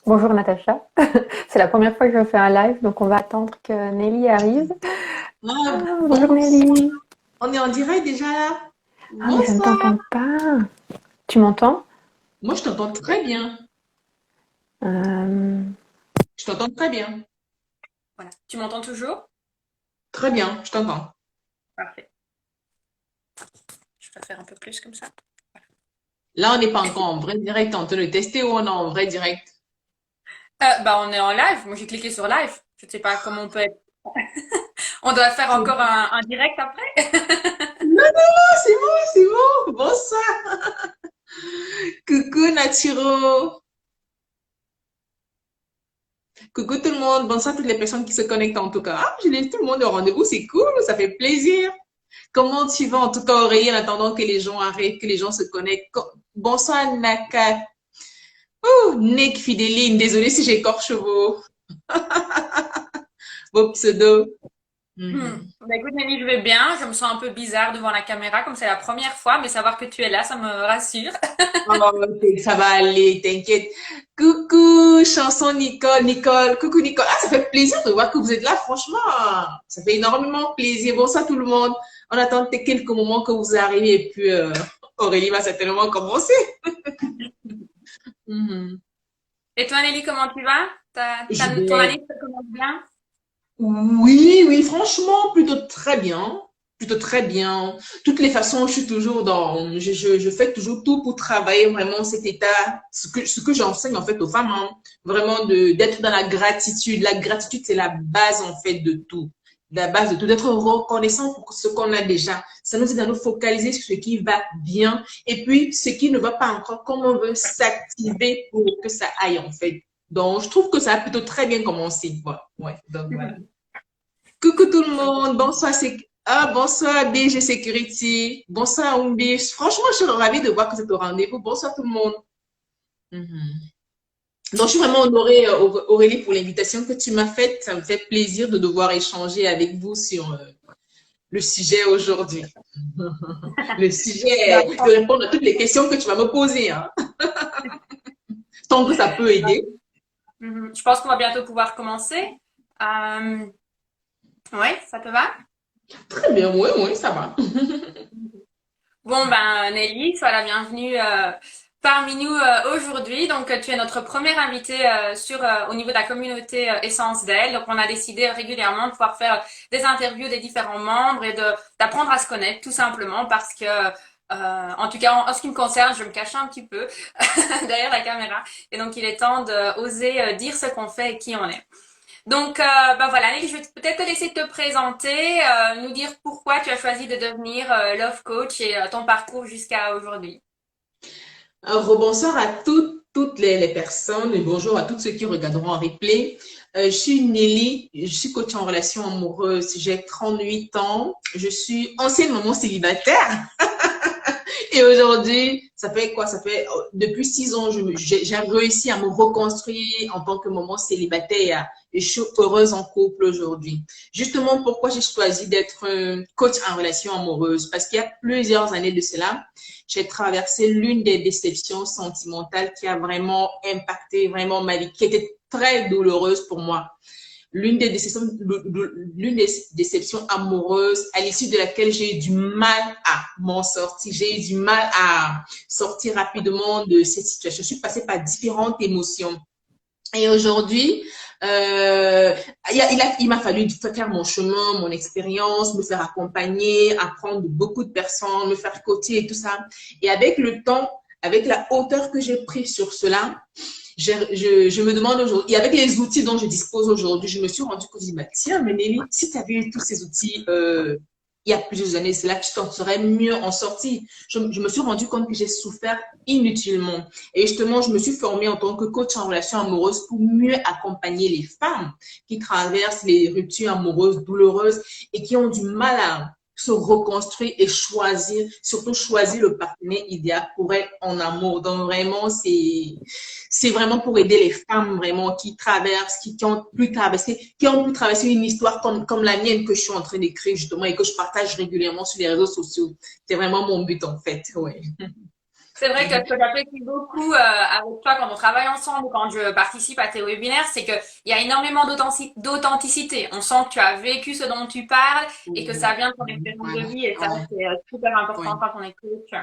Bonjour Natacha, c'est la première fois que je fais un live, donc on va attendre que Nelly arrive. Ah, Bonjour bonsoir. Nelly. On est en direct déjà là. Ah mais je ne Bonsoir. t'entends pas. Tu m'entends? Moi, je t'entends très bien. Euh, Je t'entends très bien. Voilà. Tu m'entends toujours? Très bien, je t'entends. Parfait. Je vais faire un peu plus comme ça. Là, on n'est pas encore en vrai direct en train de tester ou on est en vrai direct. Bah, on est en live. Moi, j'ai cliqué sur live. Je ne sais pas comment on peut être. On doit faire encore un direct après. Non, non, non, c'est bon, c'est bon. Bonsoir. Coucou Naturo. Coucou tout le monde. Bonsoir à toutes les personnes qui se connectent en tout cas. Ah, je laisse tout le monde au rendez-vous, c'est cool, ça fait plaisir. Comment tu vas en tout cas Aurélie en attendant que les gens arrivent, que les gens se connectent. Bonsoir Naka. Oh, Nick Fideline, désolée si j'écorche vos pseudos. Mhm. Bah, écoute, Nelly, je vais bien. Je me sens un peu bizarre devant la caméra, comme c'est la première fois, mais savoir que tu es là, ça me rassure. Oh, ok, ça va aller, t'inquiète. Coucou, chanson Nicole, Nicole, coucou Nicole. Ah, ça fait plaisir de voir que vous êtes là, franchement. Ça fait énormément plaisir. Bonsoir tout le monde. On attend quelques moments que vous arrivez et puis Aurélie va certainement commencer. Mhm. Et toi, Nelly, comment tu vas? Je Ton vais année ça commence bien? Oui, oui, franchement, plutôt très bien. Plutôt très bien. Toutes les façons, je suis toujours dans, je fais toujours tout pour travailler vraiment cet état, ce que j'enseigne en fait aux femmes, hein. Vraiment d'être dans la gratitude. La gratitude, c'est la base en fait de tout. La base de tout, d'être reconnaissant pour ce qu'on a déjà. Ça nous aide à nous focaliser sur ce qui va bien et puis ce qui ne va pas encore, comment on veut s'activer pour que ça aille en fait. Donc, je trouve que ça a plutôt très bien commencé. Voilà. Ouais, donc voilà. Coucou tout le monde, bonsoir, bonsoir BG Security, bonsoir Umbi. Franchement, je suis ravie de voir que c'est au rendez-vous. Bonsoir tout le monde. Mhm. Donc, je suis vraiment honorée, Aurélie, pour l'invitation que tu m'as faite. Ça me fait plaisir de devoir échanger avec vous sur le sujet aujourd'hui. Le Bah, sujet, de répondre à toutes les questions que tu vas me poser, hein, tant que ça peut aider. je pense qu'on va bientôt pouvoir commencer. Euh, ouais, ça te va? Très bien, oui, oui, ça va. Bon, ben, Nelly, sois la bienvenue parmi nous aujourd'hui. Donc, tu es notre première invitée au niveau de la communauté Essence d'elle. Donc, on a décidé régulièrement de pouvoir faire des interviews des différents membres et d'apprendre à se connaître, tout simplement, parce que, en tout cas, en ce qui me concerne, je me cache un petit peu derrière la caméra. Et donc, il est temps d'oser dire ce qu'on fait et qui on est. Donc, ben voilà, Nelly, je vais peut-être te laisser te présenter, nous dire pourquoi tu as choisi de devenir Love Coach et ton parcours jusqu'à aujourd'hui. Un rebonsoir à toutes les personnes et bonjour à tous ceux qui regarderont en replay. Je suis Nelly, je suis coach en relation amoureuse, j'ai 38 ans, je suis ancienne maman célibataire et aujourd'hui, ça fait quoi? Ça fait depuis 6 ans, j'ai réussi à me reconstruire en tant que maman célibataire et je suis heureuse en couple aujourd'hui. Justement, pourquoi j'ai choisi d'être coach en relation amoureuse? Parce qu'il y a plusieurs années de cela, j'ai traversé l'une des déceptions sentimentales qui a vraiment impacté vraiment ma vie, qui était très douloureuse pour moi. L'une des déceptions amoureuses à l'issue de laquelle j'ai eu du mal à m'en sortir. J'ai eu du mal à sortir rapidement de cette situation. Je suis passée par différentes émotions. Et aujourd'hui, il m'a fallu faire mon chemin, mon expérience, me faire accompagner, apprendre de beaucoup de personnes, me faire coacher et tout ça. Et avec le temps, avec la hauteur que j'ai prise sur cela, je me demande aujourd'hui, et avec les outils dont je dispose aujourd'hui, je me suis rendu compte, je me dis, bah, tiens, mais Nelly, si tu avais eu tous ces outils il y a plusieurs années, c'est là que tu t'en serais mieux en sortie. Je me suis rendu compte que j'ai souffert inutilement. Et justement, je me suis formée en tant que coach en relation amoureuse pour mieux accompagner les femmes qui traversent les ruptures amoureuses douloureuses et qui ont du mal à se reconstruire et choisir, surtout choisir le partenaire idéal pour être en amour. Donc vraiment, c'est vraiment pour aider les femmes vraiment qui traversent, qui ont pu traverser une histoire comme la mienne que je suis en train d'écrire justement et que je partage régulièrement sur les réseaux sociaux. C'est vraiment mon but en fait. Ouais. C'est vrai que ce que j'apprécie beaucoup avec toi quand on travaille ensemble ou quand je participe à tes webinaires, c'est qu'il y a énormément d'authenticité. On sent que tu as vécu ce dont tu parles et que ça vient de ton expérience de Voilà, vie et ça, ouais, c'est super important ouais. quand on est coach.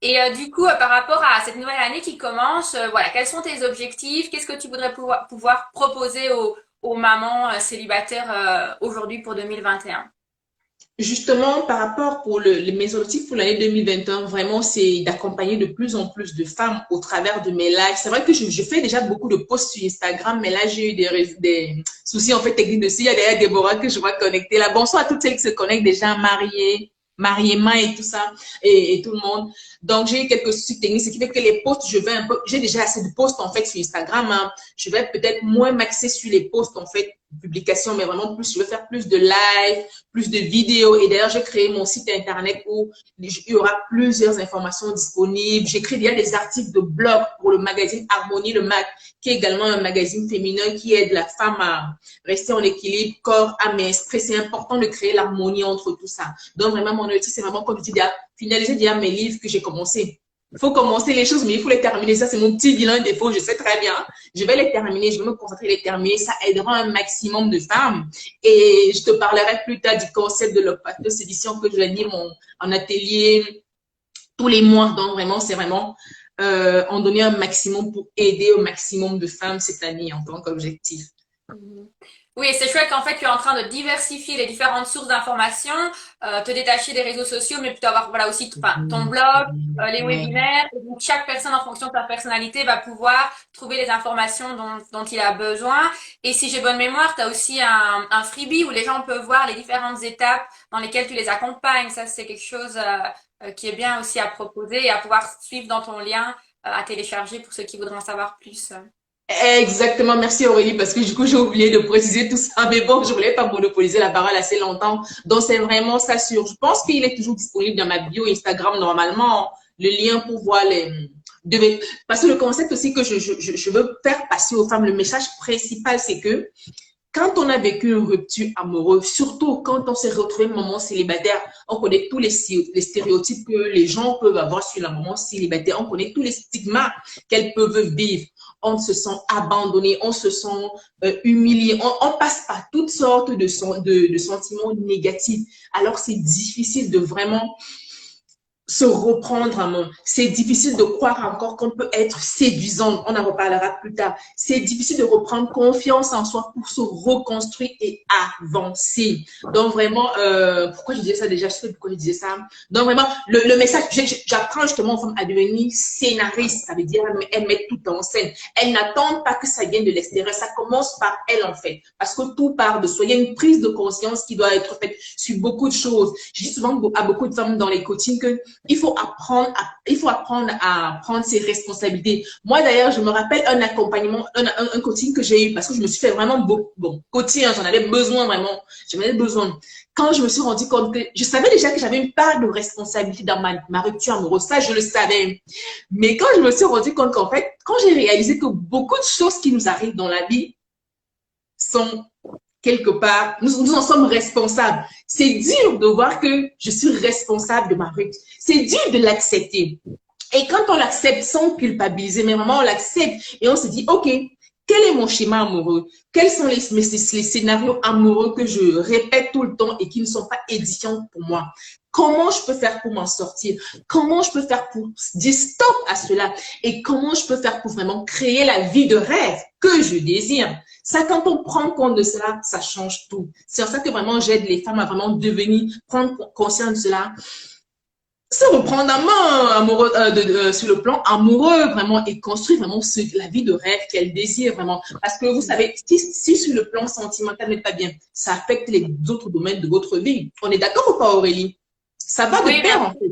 Et du coup, par rapport à cette nouvelle année qui commence, voilà, quels sont tes objectifs? Qu'est-ce que tu voudrais pouvoir proposer aux mamans célibataires aujourd'hui pour 2021? Justement, par rapport pour mes objectifs pour l'année 2021, vraiment, c'est d'accompagner de plus en plus de femmes au travers de mes lives. C'est vrai que je fais déjà beaucoup de posts sur Instagram, mais là, j'ai eu des soucis, en fait, techniques dessus. Il y a d'ailleurs Déborah que je vois connecter là. Bonsoir à toutes celles qui se connectent déjà, Mariema et tout ça, et tout le monde. Donc, j'ai eu quelques soucis techniques, ce qui fait que les posts, je vais un peu, j'ai déjà assez de posts, en fait, sur Instagram, hein. Je vais peut-être moins m'axer sur les posts, en fait, publications, mais vraiment plus, je vais faire plus de live, plus de vidéos. Et d'ailleurs, j'ai créé mon site internet où il y aura plusieurs informations disponibles. J'écris déjà des articles de blog pour le magazine Harmonie le Mag, qui est également un magazine féminin qui aide la femme à rester en équilibre, corps, âme et esprit. C'est important de créer l'harmonie entre tout ça. Donc, vraiment, mon objectif, c'est vraiment, comme je dis, finaliser déjà mes livres que j'ai commencé. Il faut commencer les choses, mais il faut les terminer. Ça, c'est mon petit bilan défaut. Je sais très bien. Je vais les terminer. Je vais me concentrer les terminer. Ça aidera un maximum de femmes. Et je te parlerai plus tard du concept de l'opactos édition que je anime en atelier tous les mois. Donc, vraiment, c'est vraiment en donner un maximum pour aider au maximum de femmes cette année en tant qu'objectif. Mhm. Oui, c'est chouette qu'en fait tu es en train de diversifier les différentes sources d'informations, te détacher des réseaux sociaux, mais plutôt avoir voilà aussi enfin, ton blog, les Ouais. webinaires. Et donc chaque personne en fonction de sa personnalité va pouvoir trouver les informations dont il a besoin. Et si j'ai bonne mémoire, tu as aussi un freebie où les gens peuvent voir les différentes étapes dans lesquelles tu les accompagnes. Ça, c'est quelque chose qui est bien aussi à proposer et à pouvoir suivre dans ton lien à télécharger pour ceux qui voudraient en savoir plus. Exactement, merci Aurélie, parce que du coup j'ai oublié de préciser tout ça, mais bon, je voulais pas monopoliser la parole assez longtemps, donc c'est vraiment ça sûr. Je pense qu'il est toujours disponible dans ma bio Instagram normalement, le lien pour voir parce que le concept aussi que je veux faire passer aux femmes, le message principal, c'est que quand on a vécu une rupture amoureuse, surtout quand on s'est retrouvé maman célibataire, on connaît tous les stéréotypes que les gens peuvent avoir sur la maman célibataire, on connaît tous les stigmas qu'elles peuvent vivre. On se sent abandonné, on se sent humilié, on passe par toutes sortes de sentiments négatifs. Alors c'est difficile de vraiment se reprendre en main. C'est difficile de croire encore qu'on peut être séduisante. On en reparlera plus tard. C'est difficile de reprendre confiance en soi pour se reconstruire et avancer. Donc vraiment, pourquoi je disais ça déjà? Je sais pourquoi je disais ça. Donc vraiment, le message, j'apprends justement aux femmes à devenir scénariste. Ça veut dire elles mettent tout en scène. Elles n'attendent pas que ça vienne de l'extérieur. Ça commence par elles en fait. Parce que tout part de soi. Il y a une prise de conscience qui doit être faite sur beaucoup de choses. Je dis souvent à beaucoup de femmes dans les coachings que il faut apprendre à prendre ses responsabilités. Moi, d'ailleurs, je me rappelle un accompagnement, un coaching que j'ai eu parce que je me suis fait vraiment bon, coaching, hein, j'en avais besoin vraiment. J'en avais besoin. Quand je me suis rendu compte que je savais déjà que j'avais une part de responsabilité dans ma rupture amoureuse, ça, je le savais. Mais quand je me suis rendu compte qu'en fait, quand j'ai réalisé que beaucoup de choses qui nous arrivent dans la vie sont quelque part, nous en sommes responsables. C'est dur de voir que je suis responsable de ma rupture. C'est dur de l'accepter. Et quand on l'accepte sans culpabiliser, mais vraiment on l'accepte et on se dit, OK, quel est mon schéma amoureux? Quels sont les scénarios amoureux que je répète tout le temps et qui ne sont pas édifiants pour moi? Comment je peux faire pour m'en sortir? Comment je peux faire pour dire stop à cela? Et comment je peux faire pour vraiment créer la vie de rêve que je désire? Ça, quand on prend compte de cela, ça change tout. C'est pour ça que vraiment j'aide les femmes à vraiment devenir, prendre conscience de cela, se reprendre en main amoureux, sur le plan amoureux vraiment et construire vraiment la vie de rêve qu'elle désire vraiment. Parce que vous savez, si sur le plan sentimental n'est pas bien, ça affecte les autres domaines de votre vie. On est d'accord ou pas, Aurélie? Ça va de Oui, pair en fait.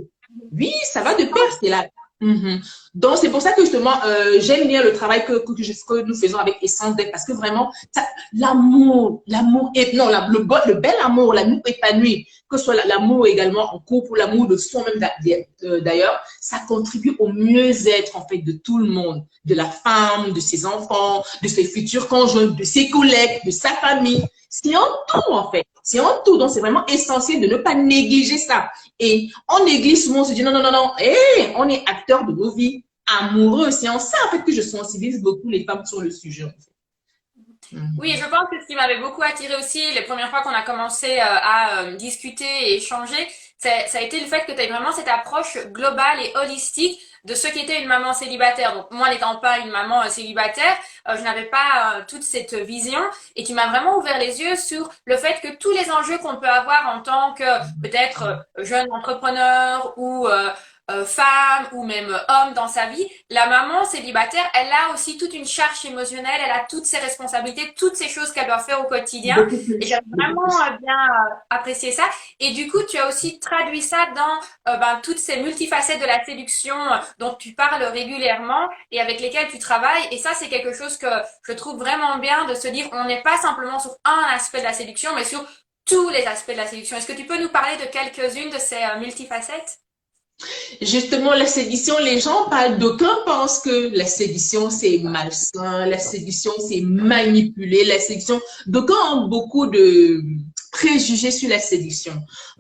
Oui, ça va de pair, c'est là. Donc, c'est pour ça que justement, j'aime bien le travail que nous faisons avec Essence d'être parce que vraiment, l'amour, non, le bel amour, l'amour épanoui, que ce soit l'amour également en couple ou l'amour de soi-même d'ailleurs, ça contribue au mieux-être en fait de tout le monde, de la femme, de ses enfants, de ses futurs conjoints, de ses collègues, de sa famille. C'est en tout en fait. C'est un tout. Donc, c'est vraiment essentiel de ne pas négliger ça. Et on néglige souvent, on se dit non, non, non, non. On est acteur de nos vies amoureuses. C'est en ça, en fait, que je sensibilise beaucoup les femmes sur le sujet. En fait. Oui, et je pense que ce qui m'avait beaucoup attiré aussi les premières fois qu'on a commencé à discuter et échanger, ça a été le fait que tu aies vraiment cette approche globale et holistique de ce qu'était une maman célibataire. Donc moi, n'étant pas une maman célibataire, je n'avais pas toute cette vision et tu m'as vraiment ouvert les yeux sur le fait que tous les enjeux qu'on peut avoir en tant que peut-être jeune entrepreneur ou femme ou même homme dans sa vie, la maman célibataire, elle a aussi toute une charge émotionnelle, elle a toutes ses responsabilités, toutes ces choses qu'elle doit faire au quotidien. Beaucoup Et plus. j'ai vraiment bien apprécié ça. Et du coup, tu as aussi traduit ça dans toutes ces multifacettes de la séduction dont tu parles régulièrement et avec lesquelles tu travailles. Et ça, c'est quelque chose que je trouve vraiment bien de se dire, on n'est pas simplement sur un aspect de la séduction, mais sur tous les aspects de la séduction. Est-ce que tu peux nous parler de quelques-unes de ces multifacettes? Justement, la sédition, les gens parlent, d'aucuns pensent que la sédition, c'est malsain, la sédition, c'est manipulé, la sédiction. D'aucuns ont beaucoup de préjugés sur la sédition.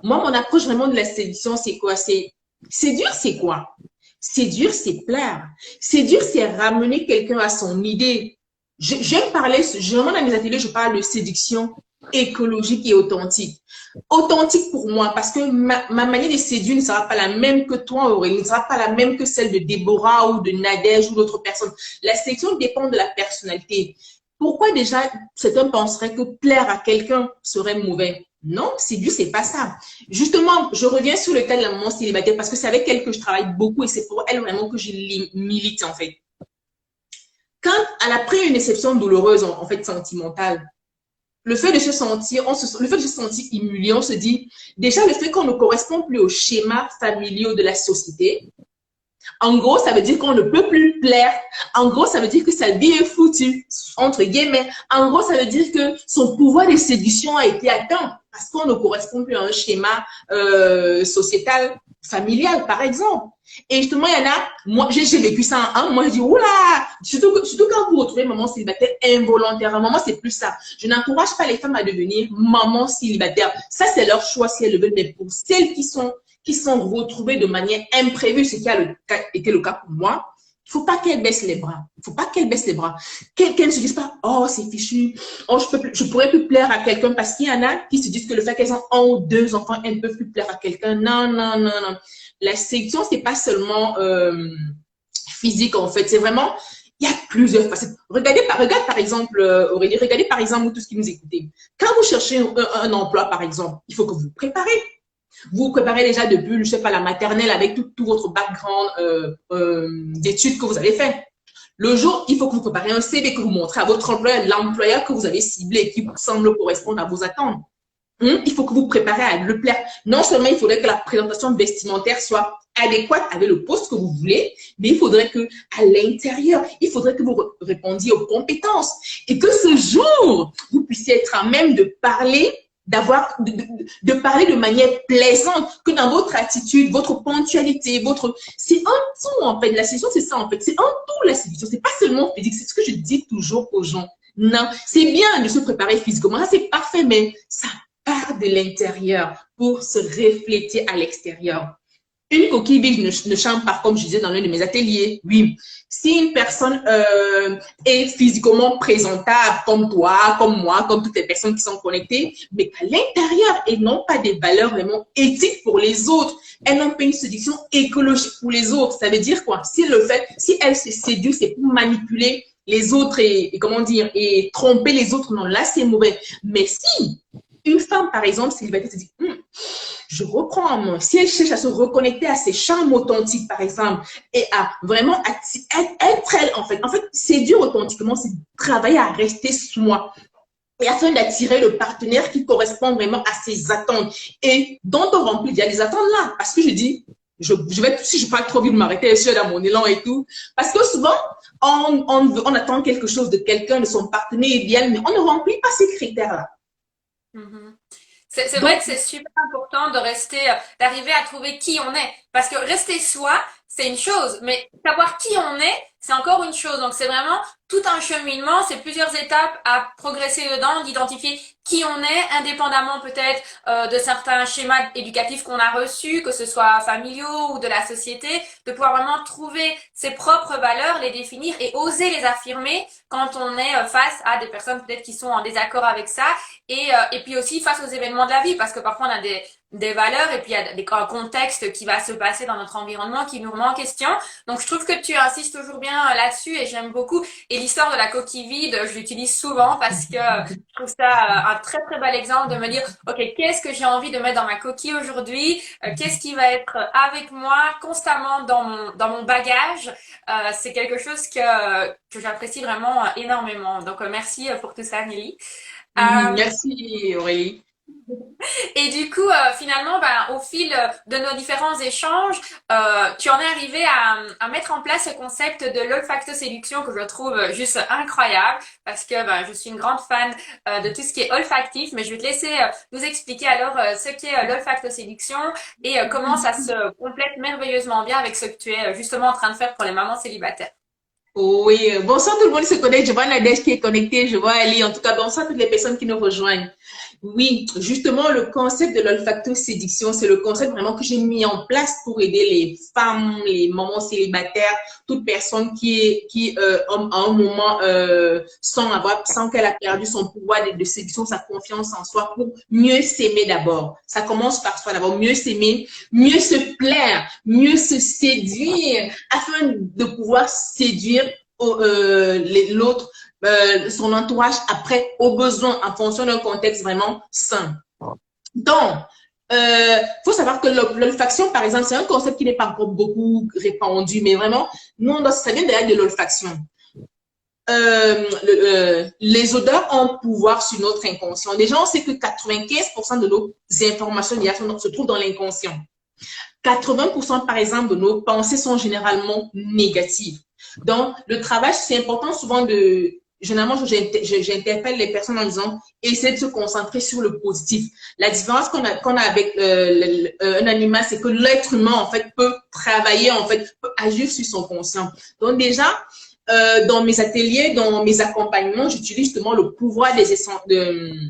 Moi, mon approche vraiment de la sédiction, c'est quoi? Séduire, c'est quoi? Séduire, c'est plaire. Séduire, c'est ramener quelqu'un à son idée. J'aime parler, généralement dans mes ateliers, je parle de séduction écologique et authentique. Authentique pour moi, parce que ma manière de séduire ne sera pas la même que toi, Aurélie, ne sera pas la même que celle de Déborah ou de Nadège ou d'autres personnes. La sélection dépend de la personnalité. Pourquoi déjà certains penseraient que plaire à quelqu'un serait mauvais? Non, séduire, c'est pas ça. Justement, je reviens sur le cas de la maman célibataire parce que c'est avec elle que je travaille beaucoup et c'est pour elle vraiment que je milite en fait. Quand elle a pris une déception douloureuse, en fait sentimentale, le fait de se sentir, le fait de se sentir humilié, on se dit, déjà le fait qu'on ne correspond plus aux schémas familiaux de la société, en gros, ça veut dire qu'on ne peut plus plaire. En gros, ça veut dire que sa vie est foutue, entre guillemets. En gros, ça veut dire que son pouvoir de séduction a été atteint parce qu'on ne correspond plus à un schéma sociétal, familial, par exemple. Et justement, il y en a, moi, j'ai vécu ça en un, moi, je dis, oula, surtout quand vous retrouvez maman célibataire involontairement, moi, c'est plus ça. Je n'encourage pas les femmes à devenir maman célibataire. Ça, c'est leur choix si elles le veulent, mais pour celles qui sont retrouvées de manière imprévue, ce qui a été le cas pour moi, il ne faut pas qu'elles baissent les bras. Il ne faut pas qu'elles baissent les bras. Qu'elles ne se disent pas, oh, c'est fichu, oh, je pourrais plus plaire à quelqu'un parce qu'il y en a qui se disent que le fait qu'elles ont un ou deux enfants, elles ne peuvent plus plaire à quelqu'un. Non, non, non, non. La séduction, c'est pas seulement physique, en fait. C'est vraiment, il y a plusieurs facettes. Regarde par exemple, Aurélie, regardez par exemple, tout ce qui nous écoutez. Quand vous cherchez un emploi, par exemple, il faut que vous vous préparez. Vous préparez déjà depuis, je sais pas, la maternelle avec tout votre background d'études que vous avez fait. Le jour, il faut que vous prépariez un CV que vous montrez à votre employeur, l'employeur que vous avez ciblé, qui semble correspondre à vos attentes. Il faut que vous préparez à le plaire. Non seulement il faudrait que la présentation vestimentaire soit adéquate avec le poste que vous voulez, mais il faudrait que à l'intérieur, il faudrait que vous répondiez aux compétences et que ce jour, vous puissiez être à même de parler de parler de manière plaisante, que dans votre attitude, votre ponctualité, c'est un tout en fait. La séduction, c'est ça en fait. C'est un tout la séduction. C'est pas seulement physique. C'est ce que je dis toujours aux gens. Non, c'est bien de se préparer physiquement. Ça, c'est parfait, mais ça part de l'intérieur pour se refléter à l'extérieur. Une coquille vide ne chante pas, comme je disais dans l'un de mes ateliers. Oui, si une personne est physiquement présentable comme toi, comme moi, comme toutes les personnes qui sont connectées, mais qu'à l'intérieur, elles n'ont pas des valeurs vraiment éthiques pour les autres, elles n'ont pas une séduction écologique pour les autres. Ça veut dire quoi? Si elles se séduisent, c'est pour manipuler les autres et comment dire, et tromper les autres, non, là, c'est mauvais. Mais si une femme, par exemple, célibataire, se dit, je reprends en main. Si elle cherche à se reconnecter à ses charmes authentiques, par exemple, et à vraiment être elle, en fait. En fait, séduire authentiquement, c'est travailler à rester soi. Et afin d'attirer le partenaire qui correspond vraiment à ses attentes. Et dont on remplit, il y a des attentes là. Parce que je dis, si je parle trop vite, m'arrêter, je suis dans mon élan et tout. Parce que souvent, on attend quelque chose de quelqu'un, de son partenaire idéal, mais on ne remplit pas ces critères-là. C'est vrai que c'est super important de rester, d'arriver à trouver qui on est. Parce que rester soi, c'est une chose, mais savoir qui on est, c'est encore une chose. Donc c'est vraiment tout un cheminement, c'est plusieurs étapes à progresser dedans, d'identifier qui on est, indépendamment peut-être de certains schémas éducatifs qu'on a reçus, que ce soit familiaux ou de la société, de pouvoir vraiment trouver ses propres valeurs, les définir et oser les affirmer quand on est face à des personnes peut-être qui sont en désaccord avec ça et puis aussi face aux événements de la vie, parce que parfois on a des valeurs et puis il y a un contexte qui va se passer dans notre environnement qui nous remet en question. Donc je trouve que tu insistes toujours bien là-dessus et j'aime beaucoup. Et l'histoire de la coquille vide, je l'utilise souvent parce que je trouve ça un très très bel exemple de me dire, ok, qu'est-ce que j'ai envie de mettre dans ma coquille aujourd'hui? Qu'est-ce qui va être avec moi constamment dans mon bagage? C'est quelque chose que j'apprécie vraiment énormément. Donc merci pour tout ça, Nelly. Merci, Aurélie. Et du coup, finalement, ben, au fil de nos différents échanges, tu en es arrivé à mettre en place ce concept de l'olfactoséduction que je trouve juste incroyable parce que ben, je suis une grande fan de tout ce qui est olfactif, mais je vais te laisser nous expliquer alors ce qu'est l'olfactoséduction et comment ça se complète merveilleusement bien avec ce que tu es justement en train de faire pour les mamans célibataires. Oui, bonsoir tout le monde qui se connecte. Je vois Nadège qui est connectée, je vois Ali. En tout cas, bonsoir toutes les personnes qui nous rejoignent. Oui, justement, le concept de l'olfactoséduction, c'est le concept vraiment que j'ai mis en place pour aider les femmes, les mamans célibataires, toute personne à un moment, sans qu'elle a perdu son pouvoir de séduction, sa confiance en soi, pour mieux s'aimer d'abord. Ça commence par soi d'abord, mieux s'aimer, mieux se plaire, mieux se séduire, afin de pouvoir séduire l'autre, son entourage après au besoin en fonction d'un contexte vraiment sain. Donc, faut savoir que l'olfaction, par exemple, c'est un concept qui n'est pas encore beaucoup répandu, mais vraiment, nous, ça vient derrière de l'olfaction. Les odeurs ont pouvoir sur notre inconscient. Déjà, on sait que 95% de nos informations se trouvent dans l'inconscient. 80% par exemple de nos pensées sont généralement négatives. Donc, le travail, c'est important souvent généralement, j'interpelle les personnes en disant, essaie de se concentrer sur le positif. La différence qu'on a avec un animal, c'est que l'être humain, en fait, peut travailler, en fait, peut agir sur son conscient. Donc, déjà, dans mes ateliers, dans mes accompagnements, j'utilise justement le pouvoir de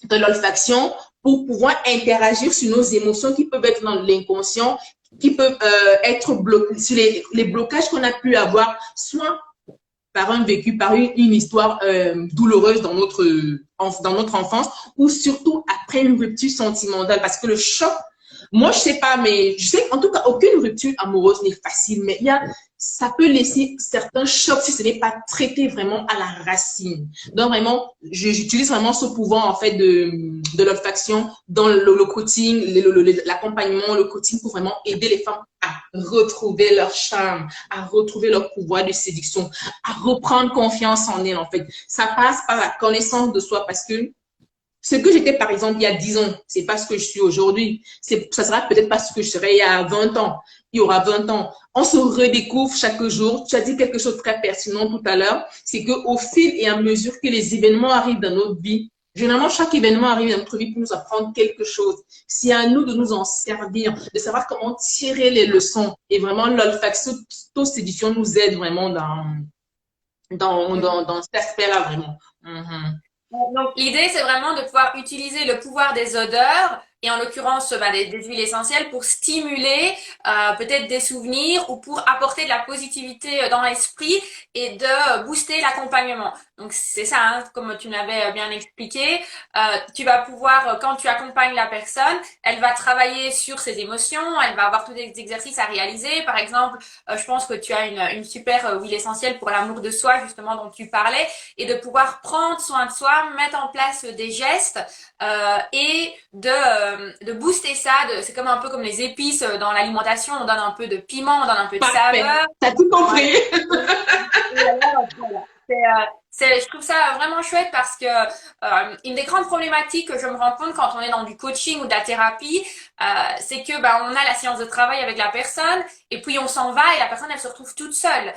l'olfaction pour pouvoir interagir sur nos émotions qui peuvent être dans l'inconscient, qui peuvent être bloqués, sur les blocages qu'on a pu avoir, soit par un vécu, par une histoire douloureuse dans notre enfance, ou surtout après une rupture sentimentale, parce que le choc, moi je sais pas, mais je sais en tout cas aucune rupture amoureuse n'est facile, mais ça peut laisser certains chocs si ce n'est pas traité vraiment à la racine. Donc vraiment, j'utilise vraiment ce pouvoir en fait de l'olfaction dans le coaching, l'accompagnement, le coaching pour vraiment aider les femmes à retrouver leur charme, à retrouver leur pouvoir de séduction, à reprendre confiance en elles en fait. Ça passe par la connaissance de soi parce que ce que j'étais, par exemple, il y a 10 ans, c'est pas ce que je suis aujourd'hui. Ça sera peut-être pas ce que je serai il y a 20 ans. Il y aura 20 ans. On se redécouvre chaque jour. Tu as dit quelque chose de très pertinent tout à l'heure. C'est qu'au fil et à mesure que les événements arrivent dans notre vie, généralement, chaque événement arrive dans notre vie pour nous apprendre quelque chose. C'est à nous de nous en servir, de savoir comment tirer les leçons. Et vraiment, l'olfactoséduction nous aide vraiment dans cet aspect-là, vraiment. Donc, l'idée, c'est vraiment de pouvoir utiliser le pouvoir des odeurs et en l'occurrence des huiles essentielles pour stimuler peut-être des souvenirs ou pour apporter de la positivité dans l'esprit et de booster l'accompagnement. Donc c'est ça, hein, comme tu me l'avais bien expliqué. Tu vas pouvoir, quand tu accompagnes la personne, elle va travailler sur ses émotions, elle va avoir tous des exercices à réaliser. Par exemple, je pense que tu as une super huile essentielle pour l'amour de soi, justement, dont tu parlais, et de pouvoir prendre soin de soi, mettre en place des gestes et de booster ça. C'est comme un peu comme les épices dans l'alimentation, on donne un peu de piment, on donne un peu de Parfait. saveur. T'as tout compris. Voilà. Je trouve ça vraiment chouette parce que une des grandes problématiques que je me rends compte quand on est dans du coaching ou de la thérapie, c'est que bah, on a la séance de travail avec la personne et puis on s'en va et la personne elle se retrouve toute seule.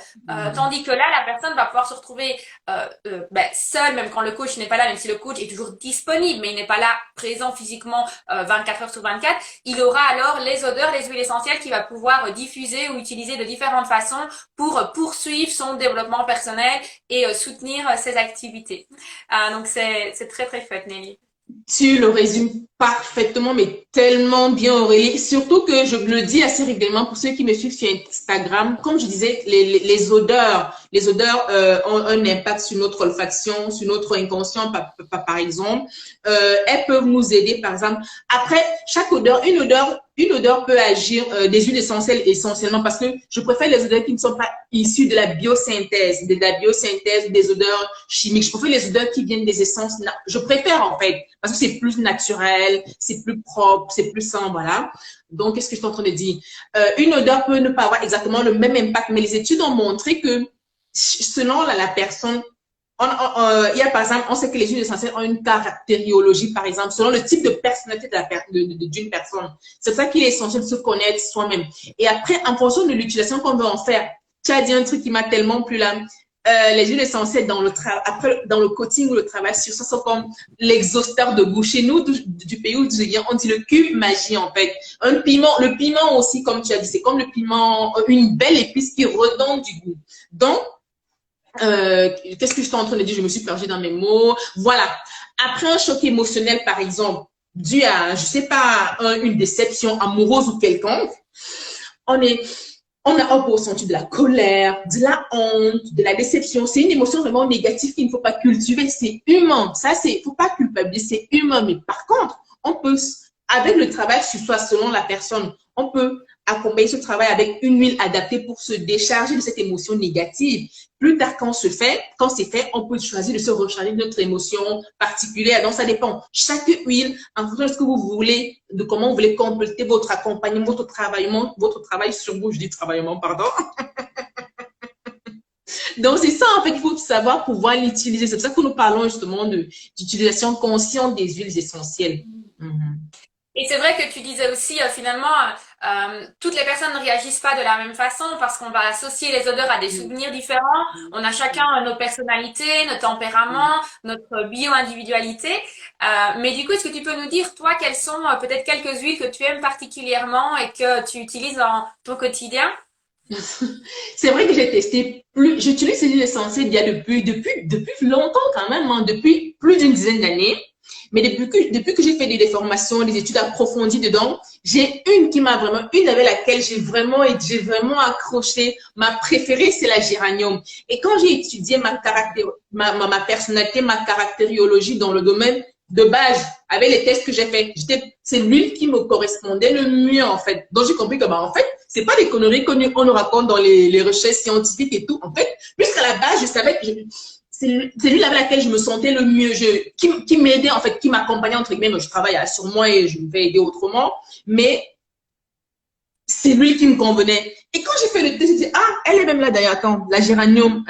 Tandis que là, la personne va pouvoir se retrouver ben, seule même quand le coach n'est pas là, même si le coach est toujours disponible, mais il n'est pas là présent physiquement 24 heures sur 24. Il aura alors les odeurs, les huiles essentielles qu'il va pouvoir diffuser ou utiliser de différentes façons pour poursuivre son développement personnel et soutenir ses activités. Donc c'est très très chouette, Nelly. Tu le résumes parfaitement, mais tellement bien, Aurélie. Surtout que je le dis assez régulièrement pour ceux qui me suivent sur Instagram. Comme je disais, les odeurs ont un impact sur notre olfaction, sur notre inconscient, par exemple. Elles peuvent nous aider, par exemple. Après, chaque odeur, une odeur peut agir des huiles essentielles essentiellement parce que je préfère les odeurs qui ne sont pas issues de la biosynthèse, des odeurs chimiques. Je préfère les odeurs qui viennent des essences. Je préfère en fait parce que c'est plus naturel, c'est plus propre, c'est plus sain, voilà. Donc, qu'est-ce que je suis en train de dire? Une odeur peut ne pas avoir exactement le même impact, mais les études ont montré que selon la personne, il y a par exemple, on sait que les huiles essentielles ont une caractériologie, par exemple, selon le type de personnalité d'une personne. C'est pour ça qu'il est essentiel de se connaître soi-même. Et après, en fonction de l'utilisation qu'on veut en faire, tu as dit un truc qui m'a tellement plu là. Les huiles essentielles après, dans le coaching ou le travail sur ça, sont comme l'exhausteur de goût. Chez nous, du pays où je viens, on dit le cube magie, en fait. Le piment aussi, comme tu as dit, c'est comme le piment, une belle épice qui redonne du goût. Donc, qu'est-ce que je suis en train de dire? Je me suis perdue dans mes mots. Voilà. Après un choc émotionnel, par exemple, dû à, je sais pas, une déception amoureuse ou quelconque, on a ressenti de la colère, de la honte, de la déception. C'est une émotion vraiment négative qu'il ne faut pas cultiver. C'est humain. Ça, faut pas culpabiliser. C'est humain. Mais par contre, on peut, avec le travail sur soi, selon la personne, on peut accompagner ce travail avec une huile adaptée pour se décharger de cette émotion négative. Plus tard, quand c'est fait, on peut choisir de se recharger de notre émotion particulière. Donc, ça dépend. Chaque huile, en fonction de ce que vous voulez, de comment vous voulez compléter votre accompagnement, votre travail sur vous. Je dis travaillement, pardon. Donc, c'est ça, en fait, il faut savoir pouvoir l'utiliser. C'est pour ça que nous parlons justement d'utilisation consciente des huiles essentielles. Et c'est vrai que tu disais aussi, finalement, toutes les personnes ne réagissent pas de la même façon parce qu'on va associer les odeurs à des souvenirs différents. On a chacun nos personnalités, nos tempéraments, notre bio-individualité. Mais du coup, est-ce que tu peux nous dire, toi, quelles sont peut-être quelques huiles que tu aimes particulièrement et que tu utilises dans ton quotidien? C'est vrai que j'utilise ces huiles essentielles depuis longtemps quand même, hein, depuis plus d'une dizaine d'années. Mais depuis que j'ai fait des formations, des études approfondies dedans, j'ai une avec laquelle j'ai vraiment accroché. Ma préférée, c'est la géranium. Et quand j'ai étudié ma personnalité, ma caractériologie dans le domaine de base, avec les tests que j'ai faits, c'est l'huile qui me correspondait le mieux, en fait. Donc, j'ai compris que, en fait, c'est pas des conneries qu'on nous raconte dans les recherches scientifiques et tout. En fait, puisqu'à la base, je savais que c'est lui avec laquelle je me sentais le mieux, qui m'aidait, en fait, qui m'accompagnait, entre guillemets. Je travaille sur moi et je vais aider autrement. Mais c'est lui qui me convenait. Et quand j'ai fait le test, j'ai dit, ah, elle est même là d'ailleurs. Attends, la géranium.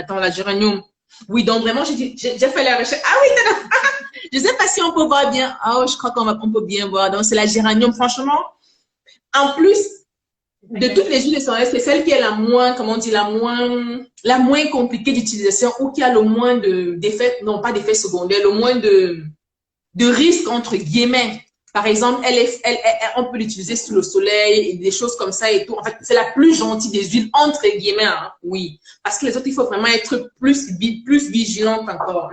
Oui, donc vraiment, j'ai fait la recherche. Ah oui, je sais pas si on peut voir bien. Oh, je crois qu'on peut bien voir. Donc, c'est la géranium. Franchement, en plus de toutes les huiles essentielles, c'est celle qui est la moins, comment on dit, la moins compliquée d'utilisation ou qui a le moins d'effets, non pas d'effets secondaires, le moins de risques, entre guillemets. Par exemple, on peut l'utiliser sous le soleil et des choses comme ça et tout. En fait, c'est la plus gentille des huiles, entre guillemets, hein, oui. Parce que les autres, il faut vraiment être plus vigilante encore.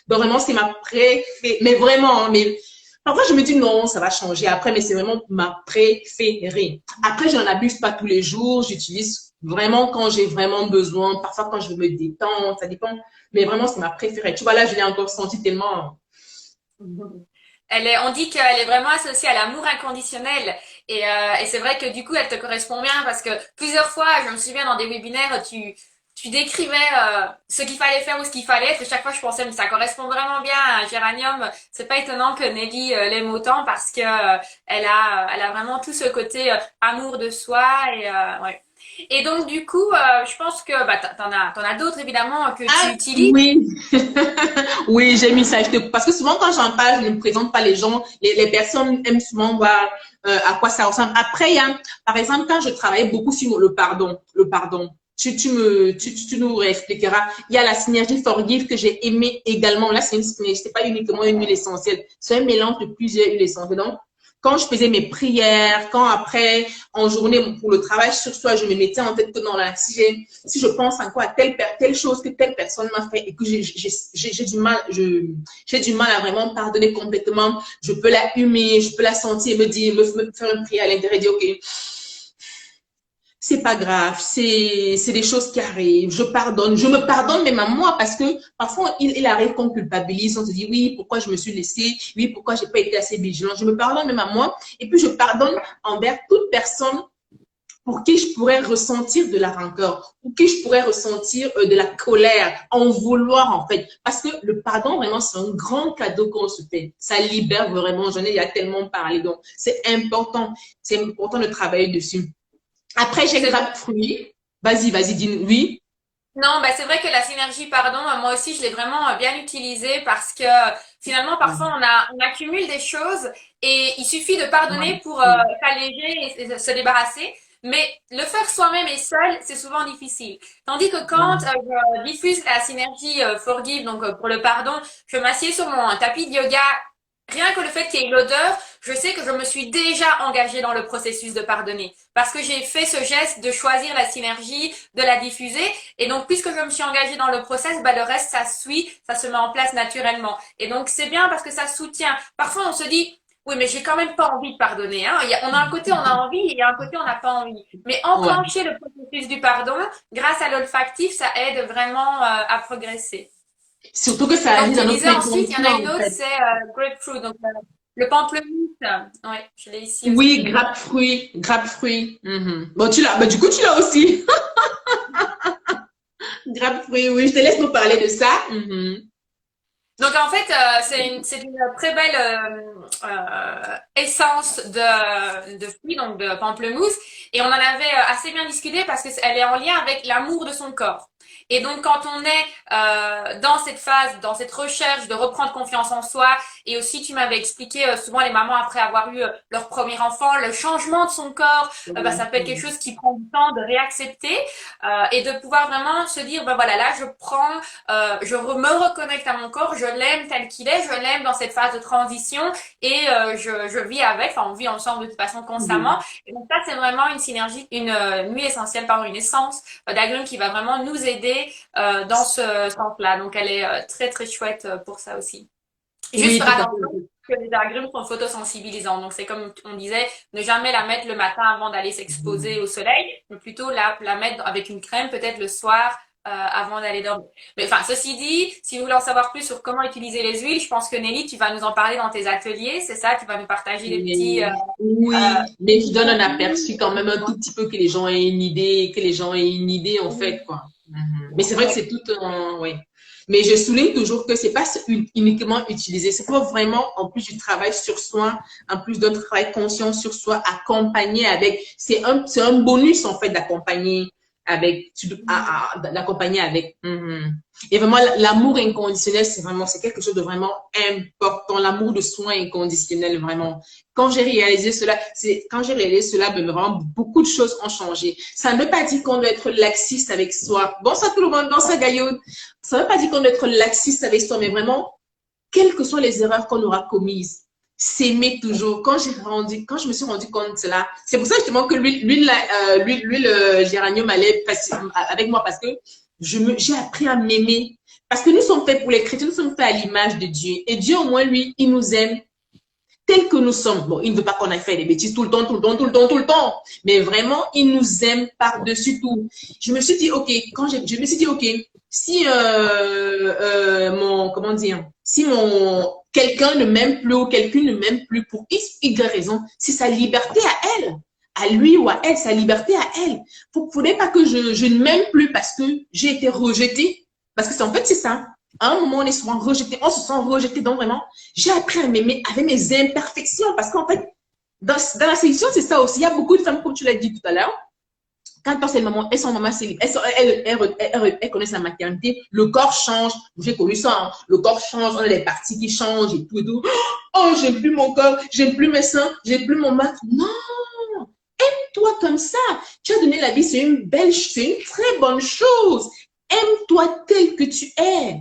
Donc, vraiment, c'est ma préférée. Mais vraiment, mais parfois, je me dis non, ça va changer après, mais c'est vraiment ma préférée. Après, je n'en abuse pas tous les jours. J'utilise vraiment quand j'ai vraiment besoin. Parfois, quand je veux me détendre, ça dépend. Mais vraiment, c'est ma préférée. Tu vois, là, je l'ai encore senti tellement. On dit qu'elle est vraiment associée à l'amour inconditionnel et c'est vrai que du coup elle te correspond bien parce que plusieurs fois, je me souviens dans des webinaires, tu décrivais ce qu'il fallait faire ou ce qu'il fallait être et chaque fois je pensais mais ça correspond vraiment bien à un géranium. C'est pas étonnant que Nelly l'aime autant parce que elle a vraiment tout ce côté amour de soi et ouais. Et donc, du coup, je pense que bah, t'en as d'autres, évidemment, que tu Ah, utilises. oui. Oui, j'ai mis ça. Parce que souvent, quand j'en parle, je ne présente pas les gens. Les personnes aiment souvent voir à quoi ça ressemble. Après, par exemple, quand je travaillais beaucoup sur le pardon, tu nous réexpliqueras. Il y a la synergie Forgive que j'ai aimé également. Là, c'est une synergie, c'est pas uniquement une huile essentielle. C'est un mélange de plusieurs huiles essentielles. Donc, quand je faisais mes prières, quand après, en journée, pour le travail sur soi, je me mettais en tête que non, là, si je pense encore à telle chose que telle personne m'a fait et que j'ai du mal à vraiment pardonner complètement, je peux la humer, je peux la sentir, me faire une prière à l'intérieur et dire, OK, c'est pas grave, c'est des choses qui arrivent, je me pardonne même à moi parce que parfois il arrive qu'on culpabilise, on se dit oui, pourquoi je me suis laissée, oui, pourquoi j'ai pas été assez vigilante, je me pardonne même à moi et puis je pardonne envers toute personne pour qui je pourrais ressentir de la rancœur, pour qui je pourrais ressentir de la colère, en vouloir en fait. Parce que le pardon, vraiment, c'est un grand cadeau qu'on se fait. Ça libère vraiment, j'en ai il y a tellement parlé, donc c'est important de travailler dessus. Après, j'ai C'est vrai. Grapefruit. Vas-y, dis oui. Non, bah, c'est vrai que la synergie, pardon, moi aussi, je l'ai vraiment bien utilisée parce que finalement, parfois, on accumule des choses et il suffit de pardonner pour s'alléger et se débarrasser. Mais le faire soi-même et seul, c'est souvent difficile. Tandis que quand je diffuse la synergie Forgive, donc pour le pardon, je m'assieds sur mon tapis de yoga. Rien que le fait qu'il y ait l'odeur, je sais que je me suis déjà engagée dans le processus de pardonner. Parce que j'ai fait ce geste de choisir la synergie, de la diffuser. Et donc, puisque je me suis engagée dans le process, bah, le reste, ça suit, ça se met en place naturellement. Et donc, c'est bien parce que ça soutient. Parfois, on se dit, oui, mais j'ai quand même pas envie de pardonner, hein. On a un côté, on a envie, et il y a un côté, on n'a pas envie. Mais Ouais. enclencher le processus du pardon, grâce à l'olfactif, ça aide vraiment à progresser. Surtout que Et ça donc, agit tu dans notre disais ensuite, il y en a une inconscient, en autre, fait. c'est grapefruit, donc le pamplemousse. Ouais, je l'ai ici Oui, aussi. grapefruit. Mhm. Bon, tu l'as. Bah, du coup, tu l'as aussi. Grapefruit, oui. Je te laisse nous parler de ça. Mhm. Donc en fait, c'est une très belle essence de fruits, donc de pamplemousse. Et on en avait assez bien discuté parce qu'elle est en lien avec l'amour de son corps. Et donc quand on est dans cette phase, dans cette recherche de reprendre confiance en soi, et aussi tu m'avais expliqué souvent les mamans après avoir eu leur premier enfant, le changement de son corps, bah, ça peut être quelque chose qui prend du temps de réaccepter et de pouvoir vraiment se dire, ben voilà, là je prends me reconnecte à mon corps, je l'aime tel qu'il est, je l'aime dans cette phase de transition et je vis avec, enfin on vit ensemble de toute façon constamment. Mhm. Et donc ça c'est vraiment une synergie, une huile essentielle, pardon, une essence d'agrumes qui va vraiment nous aider dans ce sens-là. Donc elle est très très chouette pour ça aussi. Juste Oui, faire tout à attention fait. que les agrumes sont photosensibilisants. Donc c'est comme on disait, ne jamais la mettre le matin avant d'aller s'exposer Mhm. au soleil, mais plutôt la mettre avec une crème peut-être le soir avant d'aller dormir. Mais enfin, ceci dit, si vous voulez en savoir plus sur comment utiliser les huiles, je pense que Nelly, tu vas nous en parler dans tes ateliers, c'est ça? Tu vas nous partager des petits Oui, mais je donne un produits. aperçu quand même un tout petit peu que les gens aient une idée, en fait, quoi. Mhm. Mais c'est vrai que Ouais. c'est tout un, oui. Mais je souligne toujours que c'est pas uniquement utilisé, c'est pas vraiment, en plus du travail sur soi, en plus d'un travail conscient sur soi, accompagné avec, c'est un bonus, en fait, d'accompagner avec. Mhm. Et vraiment, l'amour inconditionnel, c'est quelque chose de vraiment important. L'amour de soi inconditionnel, vraiment. Quand j'ai réalisé cela, ben, vraiment, beaucoup de choses ont changé. Ça ne veut pas dire qu'on doit être laxiste avec soi. Bonsoir tout le monde, bonsoir Gaïoud. Ça ne veut pas dire qu'on doit être laxiste avec soi, mais vraiment, quelles que soient les erreurs qu'on aura commises, s'aimer toujours. Quand je me suis rendu compte de cela, c'est pour ça justement que l'huile géranium allait avec moi parce que j'ai appris à m'aimer. Parce que nous sommes faits pour les chrétiens, nous sommes faits à l'image de Dieu. Et Dieu, au moins, lui, il nous aime tels que nous sommes. Bon, il ne veut pas qu'on aille faire des bêtises tout le temps, tout le temps, tout le temps, tout le temps. Mais vraiment, il nous aime par-dessus tout. Je me suis dit, OK, je me suis dit, OK, si comment dire, si quelqu'un ne m'aime plus ou quelqu'un ne m'aime plus pour X, Y raison, c'est sa liberté à elle, à lui ou à elle, sa liberté à elle. Faudrait pas que je ne m'aime plus parce que j'ai été rejetée. Parce que c'est en fait, c'est ça. À un moment, on est souvent rejeté, on se sent rejeté. Donc vraiment, j'ai appris à m'aimer avec mes imperfections parce qu'en fait, dans la séduction, c'est ça aussi. Il y a beaucoup de femmes, comme tu l'as dit tout à l'heure, quand c'est le moment, elles sont maman célibataire, elles connaissent la maternité, le corps change. J'ai connu ça, hein. Le corps change, on a des parties qui changent et tout et tout. Oh, j'aime plus mon corps, j'aime plus mes seins, j'aime plus mon ventre. Non, toi comme ça. Tu as donné la vie, c'est une très bonne chose. Aime-toi tel que tu es.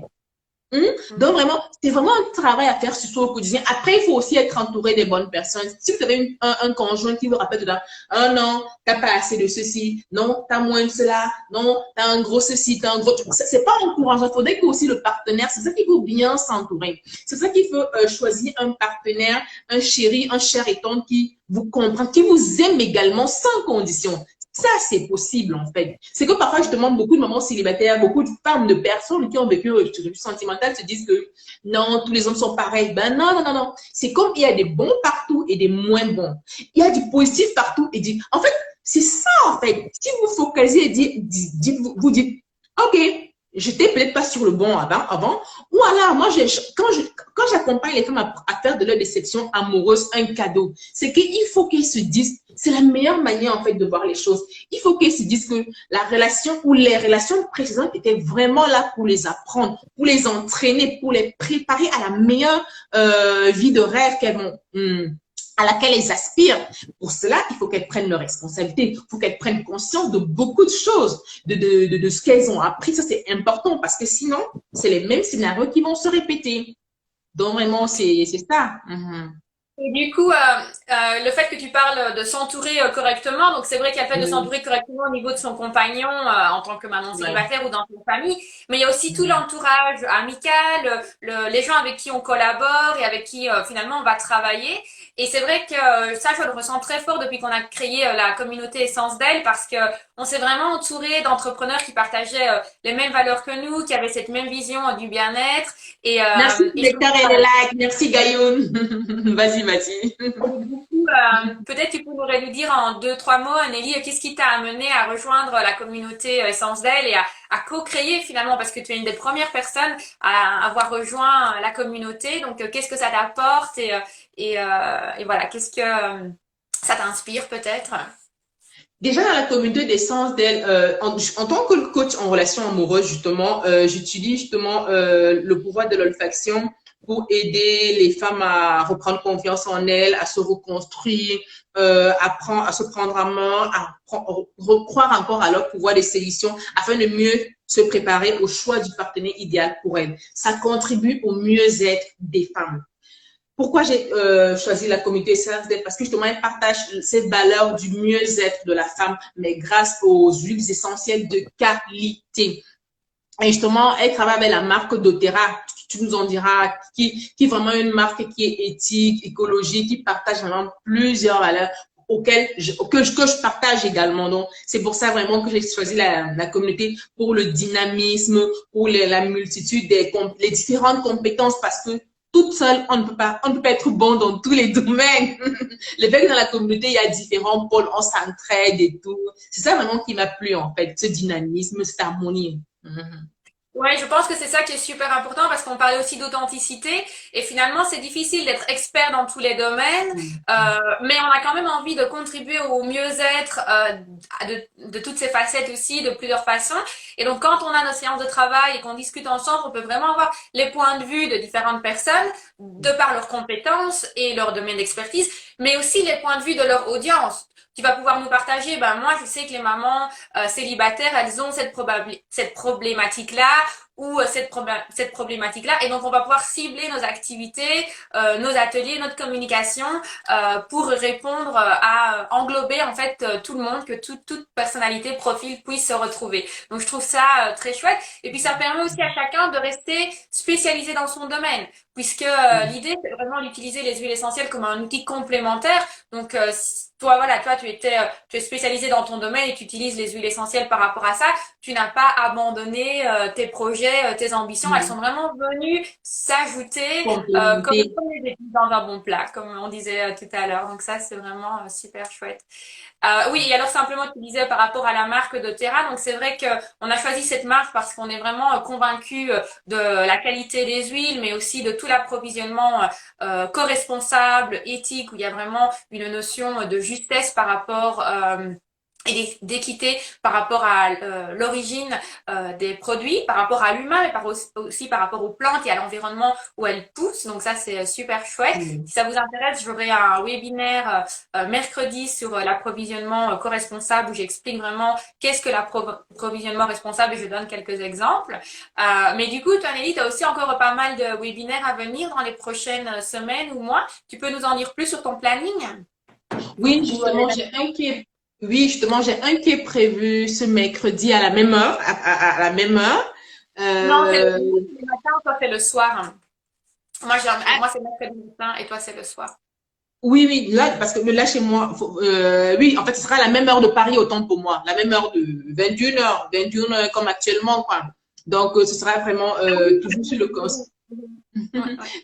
Donc vraiment, c'est vraiment un travail à faire sur soi au quotidien. Après, il faut aussi être entouré des bonnes personnes. Si vous avez un conjoint qui vous rappelle dedans, ah non, t'as pas assez de ceci, non, t'as moins de cela, non, t'as un gros ceci, t'as un gros... C'est pas encourageant. Il faudrait que aussi le partenaire, c'est ça qu'il faut bien s'entourer. C'est ça qu'il faut choisir un partenaire, un chéri, un cher et tendre qui vous comprend, qui vous aime également sans condition. Ça, c'est possible, en fait. C'est que parfois, justement, beaucoup de mamans célibataires, beaucoup de femmes, de personnes qui ont vécu une rupture sentimentale se disent que non, tous les hommes sont pareils. Ben non, non, non, non. C'est comme il y a des bons partout et des moins bons. Il y a du positif partout et du... En fait, c'est ça, en fait. Si vous focalisez et vous dites, OK, j'étais peut-être pas sur le bon avant. Ou alors, moi, quand j'accompagne les femmes à faire de leur déception amoureuse un cadeau, c'est qu'il faut qu'elles se disent, c'est la meilleure manière, en fait, de voir les choses. Il faut qu'elles se disent que la relation ou les relations précédentes étaient vraiment là pour les apprendre, pour les entraîner, pour les préparer à la meilleure vie de rêve qu'elles vont... à laquelle elles aspirent. Pour cela, il faut qu'elles prennent leurs responsabilités. Il faut qu'elles prennent conscience de beaucoup de choses, de ce qu'elles ont appris. Ça, c'est important parce que sinon, c'est les mêmes scénarios qui vont se répéter. Donc, vraiment, c'est ça. Et du coup, le fait que tu parles de s'entourer correctement, donc c'est vrai qu'il y a le fait de s'entourer correctement au niveau de son compagnon en tant que maman célibataire ou dans sa famille, mais il y a aussi tout l'entourage amical, les gens avec qui on collabore et avec qui finalement on va travailler. Et c'est vrai que ça, je le ressens très fort depuis qu'on a créé la communauté Essence d'elle parce que on s'est vraiment entouré d'entrepreneurs qui partageaient les mêmes valeurs que nous, qui avaient cette même vision du bien-être. Merci, Lecteur et les likes. Merci, Gayoun. Vas-y, vas-y. Peut-être tu pourrais nous dire en 2-3 mots, Nelly, qu'est-ce qui t'a amené à rejoindre la communauté Essence d'elle et à co-créer finalement, parce que tu es une des premières personnes à avoir rejoint la communauté. Donc, qu'est-ce que ça t'apporte et voilà, qu'est-ce que ça t'inspire peut-être? Déjà dans la communauté d'essence d'elle, en tant que coach en relation amoureuse, justement, j'utilise justement le pouvoir de l'olfaction pour aider les femmes à reprendre confiance en elles, à se reconstruire, à se prendre en main, à recroire encore à leur pouvoir de séduction afin de mieux se préparer au choix du partenaire idéal pour elles. Ça contribue au mieux-être des femmes. Pourquoi j'ai choisi la communauté Essence d'elle? Parce que justement, elle partage cette valeur du mieux-être de la femme, mais grâce aux huiles essentielles de qualité. Et justement, elle travaille avec la marque doTERRA. Tu nous en diras, qui est vraiment une marque qui est éthique, écologique, qui partage vraiment plusieurs valeurs que je partage également. Donc, c'est pour ça vraiment que j'ai choisi la communauté pour le dynamisme, pour la multitude les différentes compétences parce que toute seule, on ne peut pas être bon dans tous les domaines. Le fait que dans la communauté, il y a différents pôles, on s'entraide et tout. C'est ça vraiment qui m'a plu, en fait, ce dynamisme, cette harmonie. Ouais, je pense que c'est ça qui est super important parce qu'on parlait aussi d'authenticité et finalement c'est difficile d'être expert dans tous les domaines, mais on a quand même envie de contribuer au mieux-être de toutes ces facettes aussi, de plusieurs façons. Et donc quand on a nos séances de travail et qu'on discute ensemble, on peut vraiment avoir les points de vue de différentes personnes de par leurs compétences et leur domaine d'expertise, mais aussi les points de vue de leur audience. Tu vas pouvoir nous partager, ben moi je sais que les mamans célibataires, elles ont cette problématique-là ou cette problématique-là et donc on va pouvoir cibler nos activités, nos ateliers, notre communication pour répondre à englober en fait tout le monde, que toute personnalité, profil puisse se retrouver. Donc je trouve ça très chouette et puis ça permet aussi à chacun de rester spécialisé dans son domaine puisque l'idée c'est vraiment d'utiliser les huiles essentielles comme un outil complémentaire. Donc toi, tu es spécialisé dans ton domaine et tu utilises les huiles essentielles par rapport à ça. Tu n'as pas abandonné tes projets, tes ambitions. Elles sont vraiment venues s'ajouter comme les épices dans un bon plat, comme on disait tout à l'heure. Donc ça, c'est vraiment super chouette. Oui, et alors simplement tu disais par rapport à la marque doTERRA, donc c'est vrai que on a choisi cette marque parce qu'on est vraiment convaincu de la qualité des huiles, mais aussi de tout l'approvisionnement co-responsable, éthique, où il y a vraiment une notion de justesse par rapport et d'équité par rapport à l'origine des produits, par rapport à l'humain, mais aussi par rapport aux plantes et à l'environnement où elles poussent. Donc ça, c'est super chouette. Mm. Si ça vous intéresse, j'aurai un webinaire mercredi sur l'approvisionnement co-responsable où j'explique vraiment qu'est-ce que l'approvisionnement responsable et je donne quelques exemples. Mais du coup, toi, Nelly, tu as aussi encore pas mal de webinaires à venir dans les prochaines semaines ou mois. Tu peux nous en dire plus sur ton planning? Oui, Ou, justement, oui, justement, j'ai un qui est prévu ce mercredi à la même heure, à la même heure. Non, c'est Euh, le matin, toi, c'est le soir. Moi, c'est mercredi matin et toi, c'est le soir. oui, oui, là, parce que là, chez moi, oui, en fait, ce sera la même heure de Paris, autant pour moi. La même heure de 21 heures comme actuellement, quoi. Donc, ce sera vraiment toujours sur le concept, Ouais,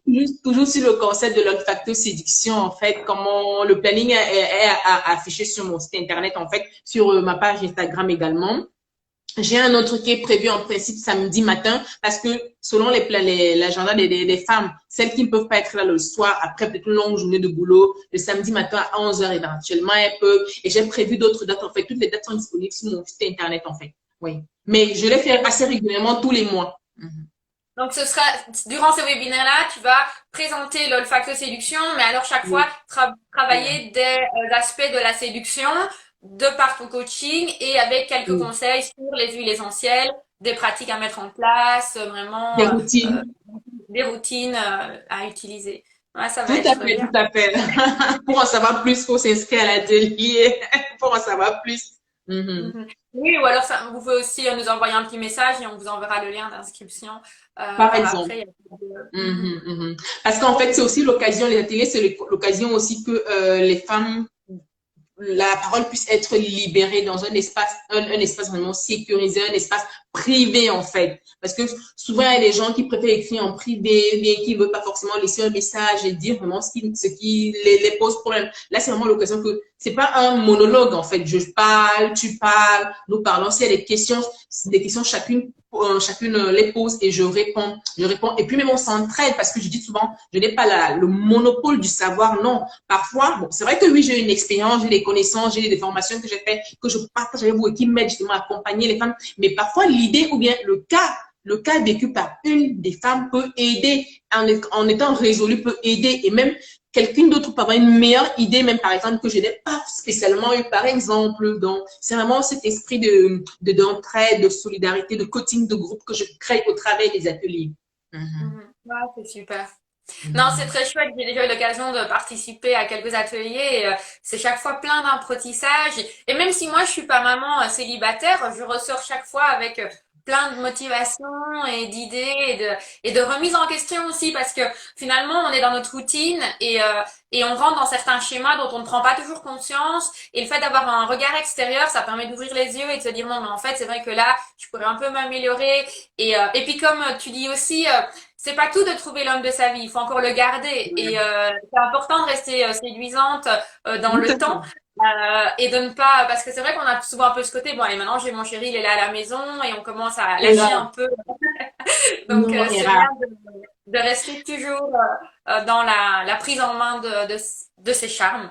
ouais. toujours sur le concept de l'olfacto séduction, en fait, comment le planning est affiché sur mon site internet, en fait, sur ma page Instagram également. J'ai un autre qui est prévu en principe samedi matin parce que selon l'agenda des femmes, celles qui ne peuvent pas être là le soir après peut-être une longue journée de boulot, le samedi matin à 11 heures éventuellement, elles peuvent. Et j'ai prévu d'autres dates en fait. Toutes les dates sont disponibles sur mon site internet en fait. Oui. Mais je les fais assez régulièrement tous les mois. Mhm. Donc, ce sera, durant ces webinaires-là, tu vas présenter l'olfacto séduction, mais alors chaque fois, Oui. Voilà. travailler des aspects de la séduction de par ton coaching et avec quelques Oui. conseils sur les huiles essentielles, des pratiques à mettre en place, vraiment Des routines. des routines à utiliser. Ouais, ça va Tout à être fait, tout bien. à fait. Pour en savoir plus, il faut s'inscrire à l'atelier. Pour en savoir plus. Mhm. Mhm. Oui, ou alors ça, vous pouvez aussi nous envoyer un petit message et on vous enverra le lien d'inscription Par par exemple. après. Mhm. Mhm, mhm. Parce qu'en fait, c'est aussi l'occasion, les ateliers, c'est l'occasion aussi que les femmes, la parole puisse être libérée dans un espace vraiment sécurisé, un espace privé en fait. Parce que souvent, il y a des gens qui préfèrent écrire en privé, bien qui ne veulent pas forcément laisser un message et dire vraiment ce qui les pose problème. Là, c'est vraiment l'occasion que c'est pas un monologue en fait. Je parle, tu parles, nous parlons. S'il y a des questions chacune les pose et je réponds, je réponds. Et puis même on s'entraide parce que je dis souvent, je n'ai pas le monopole du savoir, non. Parfois, bon, c'est vrai que oui, j'ai une expérience, j'ai des connaissances, j'ai des formations que j'ai fait, que je partage avec vous et qui m'aident justement à accompagner les femmes. Mais parfois, l'idée ou bien le cas vécu par une des femmes peut aider, en étant résolu, peut aider. Et même quelqu'un d'autre peut avoir une meilleure idée, même par exemple, que je n'ai pas spécialement eu, par exemple. Donc, c'est vraiment cet esprit d'entraide, de solidarité, de coaching de groupe que je crée au travers des ateliers. Mhm. Mhm. Ouais, c'est super. Non, c'est Mhm. très chouette. J'ai déjà eu l'occasion de participer à quelques ateliers et c'est chaque fois plein d'apprentissage. Et même si moi je suis pas maman célibataire, je ressors chaque fois avec plein de motivation et d'idées et de remise en question aussi parce que finalement on est dans notre routine et on rentre dans certains schémas dont on ne prend pas toujours conscience. Et le fait d'avoir un regard extérieur, ça permet d'ouvrir les yeux et de se dire non, mais en fait c'est vrai que là je pourrais un peu m'améliorer. Et puis comme tu dis aussi. C'est pas tout de trouver l'homme de sa vie, il faut encore le garder. Et Ouais. c'est important de rester séduisante dans Tout le à temps fait. et de ne pas... Parce que c'est vrai qu'on a souvent un peu ce côté, bon allez maintenant j'ai mon chéri, il est là à la maison et on commence à C'est lâcher un rare. peu. Donc Non, c'est c'est bien rare. de rester toujours dans la prise en main de ses charmes.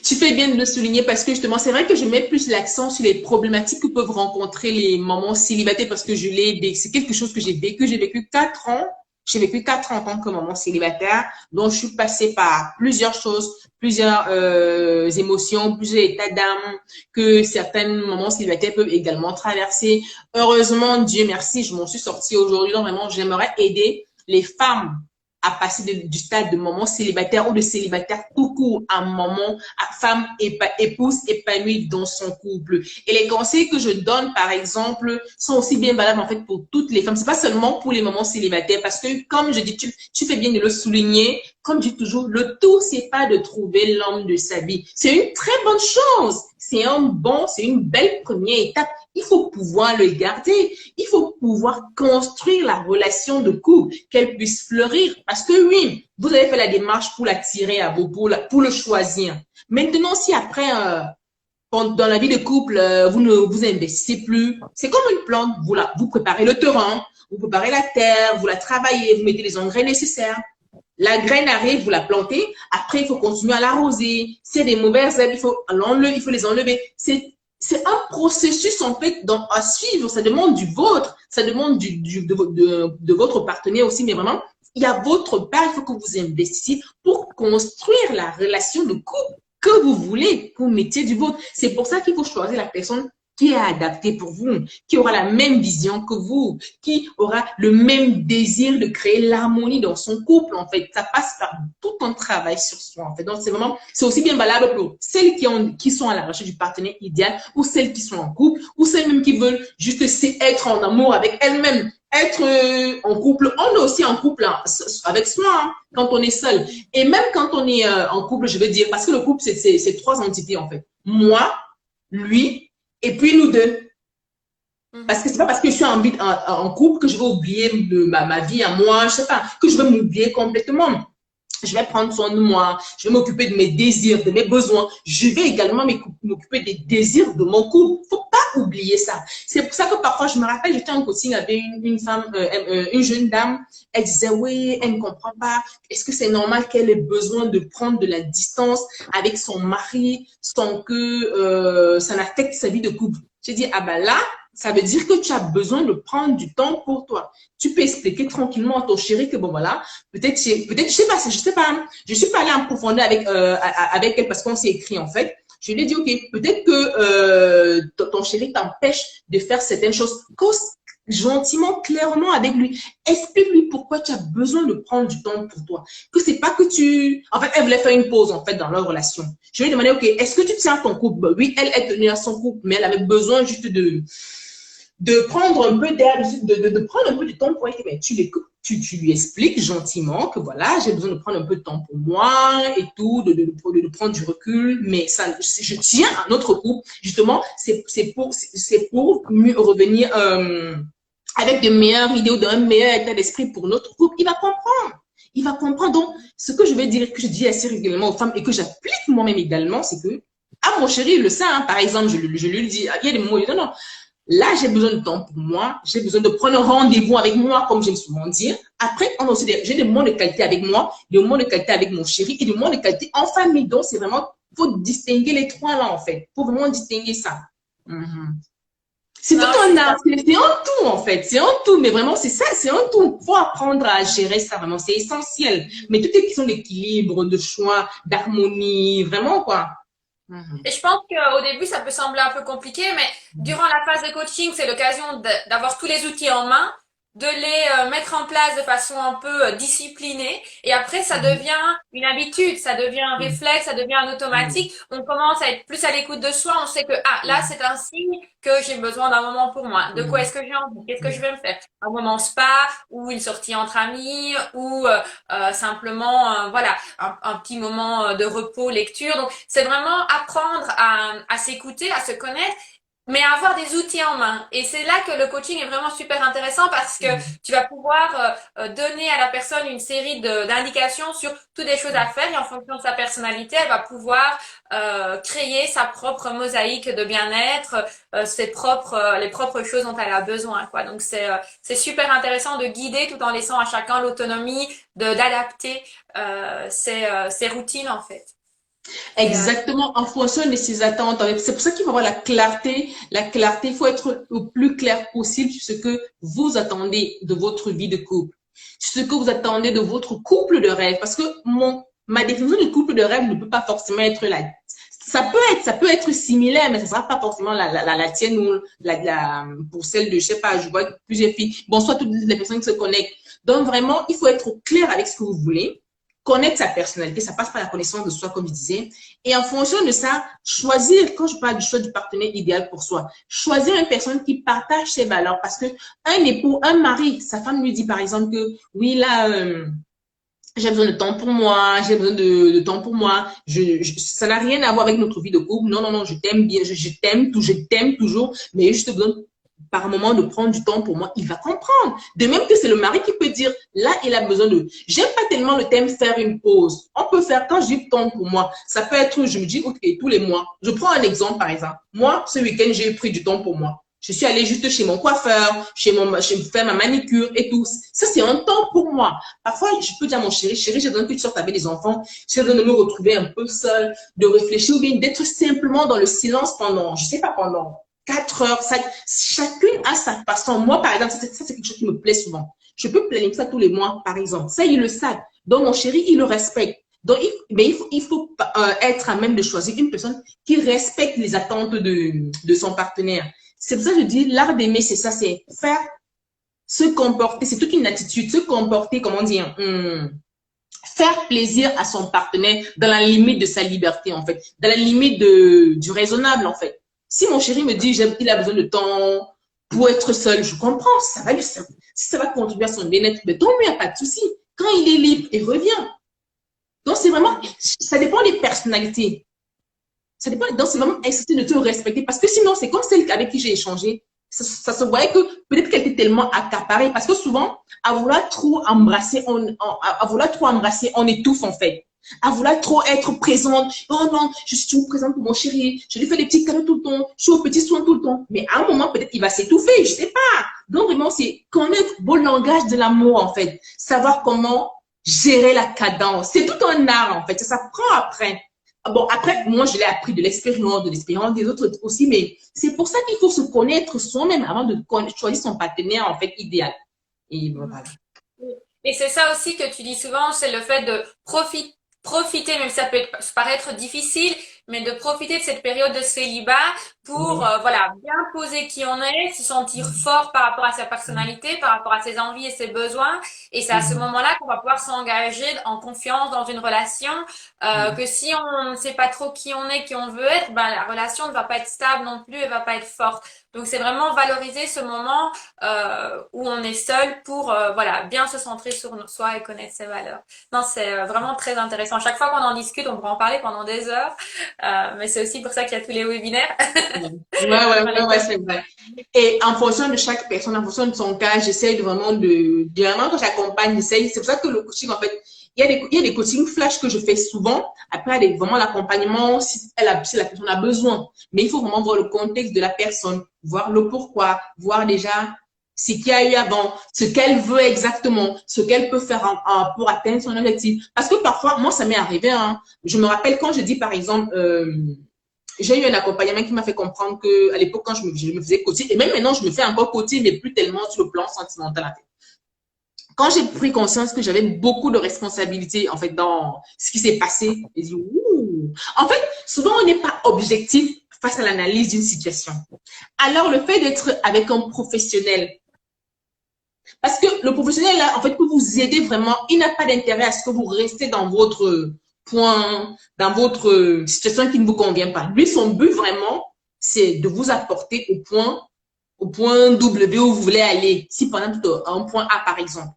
Tu fais bien de le souligner parce que justement, c'est vrai que je mets plus l'accent sur les problématiques que peuvent rencontrer les mamans célibataires parce que c'est quelque chose que j'ai vécu. J'ai vécu 4 ans. J'ai vécu 4 ans en tant que maman célibataire. Donc, je suis passée par plusieurs choses, plusieurs émotions, plusieurs états d'âme que certaines mamans célibataires peuvent également traverser. Heureusement, Dieu merci, je m'en suis sortie aujourd'hui. Donc, vraiment, j'aimerais aider les femmes à passer du stade de maman célibataire ou de célibataire tout court à maman, à femme épouse épanouie dans son couple. Et les conseils que je donne, par exemple, sont aussi bien valables en fait pour toutes les femmes. C'est pas seulement pour les mamans célibataires parce que, comme je dis, tu fais bien de le souligner. Comme je dis toujours, le tout, c'est pas de trouver l'homme de sa vie. C'est une très bonne chose. C'est une belle première étape. Il faut pouvoir le garder. Il faut pouvoir construire la relation de couple, qu'elle puisse fleurir. Parce que oui, vous avez fait la démarche pour l'attirer à vous, pour le choisir. Maintenant, si après, dans la vie de couple, vous ne vous investissez plus, c'est comme une plante. Vous préparez le terrain, vous préparez la terre, vous la travaillez, vous mettez les engrais nécessaires. La graine arrive, vous la plantez. Après, il faut continuer à l'arroser. C'est des mauvaises herbes, il faut les enlever. C'est c'est un processus, en fait, à suivre. Ça demande du vôtre, ça demande de votre partenaire aussi, mais vraiment, il y a votre part, il faut que vous investissiez pour construire la relation de couple que vous voulez, que vous mettiez du vôtre. C'est pour ça qu'il faut choisir la personne qui est adaptée pour vous, qui aura la même vision que vous, qui aura le même désir de créer l'harmonie dans son couple, en fait. Ça passe par tout un travail sur soi, en fait. Donc, c'est aussi bien valable pour celles qui sont à la recherche du partenaire idéal, ou celles qui sont en couple, ou celles même qui veulent juste être en amour avec elles-mêmes. Être en couple, on est aussi en couple hein, avec soi hein, quand on est seul. Et même quand on est en couple, je veux dire, parce que le couple, c'est trois entités, en fait. Moi, lui, et puis nous deux. Parce que c'est pas parce que je suis en couple que je vais oublier ma vie à moi, je sais pas, que je vais m'oublier complètement. Je vais prendre soin de moi, je vais m'occuper de mes désirs, de mes besoins. Je vais également m'occuper des désirs de mon couple. Faut pas oublier ça. C'est pour ça que parfois, je me rappelle, j'étais en coaching avec une femme, une jeune dame. Elle disait, oui, elle ne comprend pas. Est-ce que c'est normal qu'elle ait besoin de prendre de la distance avec son mari sans que ça n'affecte sa vie de couple? J'ai dit, ah ben là, ça veut dire que tu as besoin de prendre du temps pour toi. Tu peux expliquer tranquillement à ton chéri que bon voilà, peut-être je sais pas, je suis pas allée en profondeur avec elle parce qu'on s'est écrit en fait. Je lui ai dit ok, peut-être que ton chéri t'empêche de faire certaines choses. Cause gentiment, clairement avec lui. Explique-lui pourquoi tu as besoin de prendre du temps pour toi. Que c'est pas que en fait, elle voulait faire une pause, en fait, dans leur relation. Je lui ai demandé, ok, est-ce que tu tiens à ton couple? Ben, oui, elle est tenue à son couple, mais elle avait besoin juste de prendre un peu d'air, de prendre un peu de temps pour elle. Mais tu l'écoutes, tu lui expliques gentiment que voilà, j'ai besoin de prendre un peu de temps pour moi et tout, de prendre du recul, mais ça, je tiens à notre couple. Justement, c'est pour mieux revenir, avec de meilleures idées ou d'un meilleur état d'esprit pour notre couple, il va comprendre. Il va comprendre. Donc, ce que je vais dire, que je dis assez régulièrement aux femmes et que j'applique moi-même également, c'est que, ah, mon chéri, il le sait, hein, par exemple, je lui dis, il y a des mots, il dit, non, non, là, j'ai besoin de temps pour moi, j'ai besoin de prendre un rendez-vous avec moi, comme j'aime souvent dire. Après, j'ai des moments de qualité avec moi, des moments de qualité avec mon chéri et des moments de qualité en famille. Donc, c'est vraiment, il faut distinguer les trois là, en fait. Il faut vraiment distinguer ça. C'est tout un art, c'est un tout en fait, c'est un tout, mais vraiment c'est ça, c'est un tout. Il faut apprendre à gérer ça vraiment, c'est essentiel. Mais toutes les questions d'équilibre, de choix, d'harmonie, vraiment quoi. Et je pense qu'au début, ça peut sembler un peu compliqué, mais durant la phase de coaching, c'est l'occasion d'avoir tous les outils en main, de les mettre en place de façon un peu disciplinée. Et après, ça devient une habitude, ça devient un réflexe, ça devient un automatique. On commence à être plus à l'écoute de soi. On sait que, ah, là, c'est un signe que j'ai besoin d'un moment pour moi. De quoi est-ce que j'ai envie? Qu'est-ce que je vais me faire? Un moment spa, ou une sortie entre amis, ou simplement, voilà, un petit moment de repos, lecture. Donc, c'est vraiment apprendre à s'écouter, à se connaître, mais avoir des outils en main. Et c'est là que le coaching est vraiment super intéressant parce que tu vas pouvoir donner à la personne une série d'indications sur toutes les choses à faire et en fonction de sa personnalité, elle va pouvoir créer sa propre mosaïque de bien-être, les propres choses dont elle a besoin, quoi. Donc c'est super intéressant de guider tout en laissant à chacun l'autonomie d'adapter ses routines en fait. Exactement, en fonction de ses attentes. C'est pour ça qu'il faut avoir la clarté. La clarté, il faut être le plus clair possible sur ce que vous attendez de votre vie de couple, sur ce que vous attendez de votre couple de rêve. Parce que ma définition du couple de rêve ne peut pas forcément être là. Ça peut être similaire, mais ça sera pas forcément la tienne ou pour celle de, je sais pas, je vois plusieurs filles. Bon, soit toutes les personnes qui se connectent. Donc vraiment, il faut être clair avec ce que vous voulez. Connaître sa personnalité, ça passe par la connaissance de soi, comme je disais. Et en fonction de ça, choisir, quand je parle du choix du partenaire idéal pour soi, choisir une personne qui partage ses valeurs. Parce que un époux, un mari, sa femme lui dit par exemple que, oui, là, j'ai besoin de temps pour moi, j'ai besoin de temps pour moi. Ça n'a rien à voir avec notre vie de couple. Non, non, non, je t'aime bien, je t'aime toujours, mais juste besoin par moment de prendre du temps pour moi, il va comprendre. De même que c'est le mari qui peut dire, là, il a besoin j'aime pas tellement le thème faire une pause. On peut faire, quand je dis temps pour moi, ça peut être, je me dis, ok, tous les mois. Je prends un exemple, par exemple. Moi, ce week-end, j'ai pris du temps pour moi. Je suis allée juste chez mon coiffeur, chez faire ma manicure et tout. Ça, c'est un temps pour moi. Parfois, je peux dire à mon chéri, j'ai besoin que tu sortes avec les enfants. J'ai besoin de me retrouver un peu seule, de réfléchir ou bien d'être simplement dans le silence pendant, je sais pas, pendant 4 heures. Ça, chacune a sa façon. Moi, par exemple, ça, c'est quelque chose qui me plaît souvent. Je peux planifier ça tous les mois, par exemple. Ça, il le sait. Donc, mon chéri, il le respecte. Donc, il faut être à même de choisir une personne qui respecte les attentes de son partenaire. C'est pour ça que je dis, l'art d'aimer, c'est ça, c'est faire, se comporter, c'est toute une attitude, se comporter, comment dire, faire plaisir à son partenaire dans la limite de sa liberté, en fait, dans la limite du raisonnable, en fait. Si mon chéri me dit, il a besoin de temps pour être seul, je comprends, ça va lui servir. Si ça va contribuer à son bien-être, mais tant mieux, il n'y a pas de souci. Quand il est libre, il revient. Donc, c'est vraiment, ça dépend des personnalités. Ça dépend, donc c'est vraiment essayer de te respecter parce que sinon, c'est comme celle avec qui j'ai échangé. Ça se voyait que peut-être qu'elle était tellement accaparée parce que souvent, à vouloir trop embrasser, on étouffe en fait. À vouloir trop être présente. Oh non, je suis toujours présente pour mon chéri. Je lui fais des petits cadeaux tout le temps. Je suis aux petits soins tout le temps. Mais à un moment, peut-être il va s'étouffer. Je sais pas. Donc vraiment, c'est connaître le beau langage de l'amour en fait. Savoir comment gérer la cadence. C'est tout un art en fait. Ça s'apprend après. Bon, après, moi, je l'ai appris de l'expérience des autres aussi, mais c'est pour ça qu'il faut se connaître soi-même avant de choisir son partenaire, en fait, idéal. Et bon, voilà. Et c'est ça aussi que tu dis souvent, c'est le fait de profiter, même si ça peut paraître difficile, mais de profiter de cette période de célibat pour voilà, bien poser qui on est, se sentir fort par rapport à sa personnalité, par rapport à ses envies et ses besoins. Et c'est à ce moment-là qu'on va pouvoir s'engager en confiance dans une relation, que si on ne sait pas trop qui on est, qui on veut être, ben la relation ne va pas être stable non plus, elle va pas être forte. Donc c'est vraiment valoriser ce moment où on est seul pour voilà, bien se centrer sur soi et connaître ses valeurs. Non, c'est vraiment très intéressant. Chaque fois qu'on en discute, on pourra en parler pendant des heures. Mais c'est aussi pour ça qu'il y a tous les webinaires. Ouais, c'est vrai. Et en fonction de chaque personne, en fonction de son cas, j'essaie vraiment vraiment quand j'accompagne, c'est pour ça que le coaching, en fait, il y a des coachings flash que je fais souvent. Après, il y a vraiment l'accompagnement si la personne a besoin. Mais il faut vraiment voir le contexte de la personne, voir le pourquoi, voir déjà ce qu'il y a eu avant, ce qu'elle veut exactement, ce qu'elle peut faire pour atteindre son objectif. Parce que parfois, moi, ça m'est arrivé, hein. Je me rappelle quand je dis, par exemple, j'ai eu un accompagnement qui m'a fait comprendre que à l'époque, quand je me faisais coacher, et même maintenant, je me fais encore coacher, mais plus tellement sur le plan sentimental. En fait. Quand j'ai pris conscience que j'avais beaucoup de responsabilités, en fait, dans ce qui s'est passé, j'ai dit, ouh. En fait, souvent, on n'est pas objectif face à l'analyse d'une situation. Alors, le fait d'être avec un professionnel, parce que le professionnel, là, en fait, peut vous aider vraiment, il n'a pas d'intérêt à ce que vous restez dans votre point, dans votre situation qui ne vous convient pas. Lui, son but vraiment, c'est de vous apporter au point W où vous voulez aller. Si par exemple, à un point A, par exemple.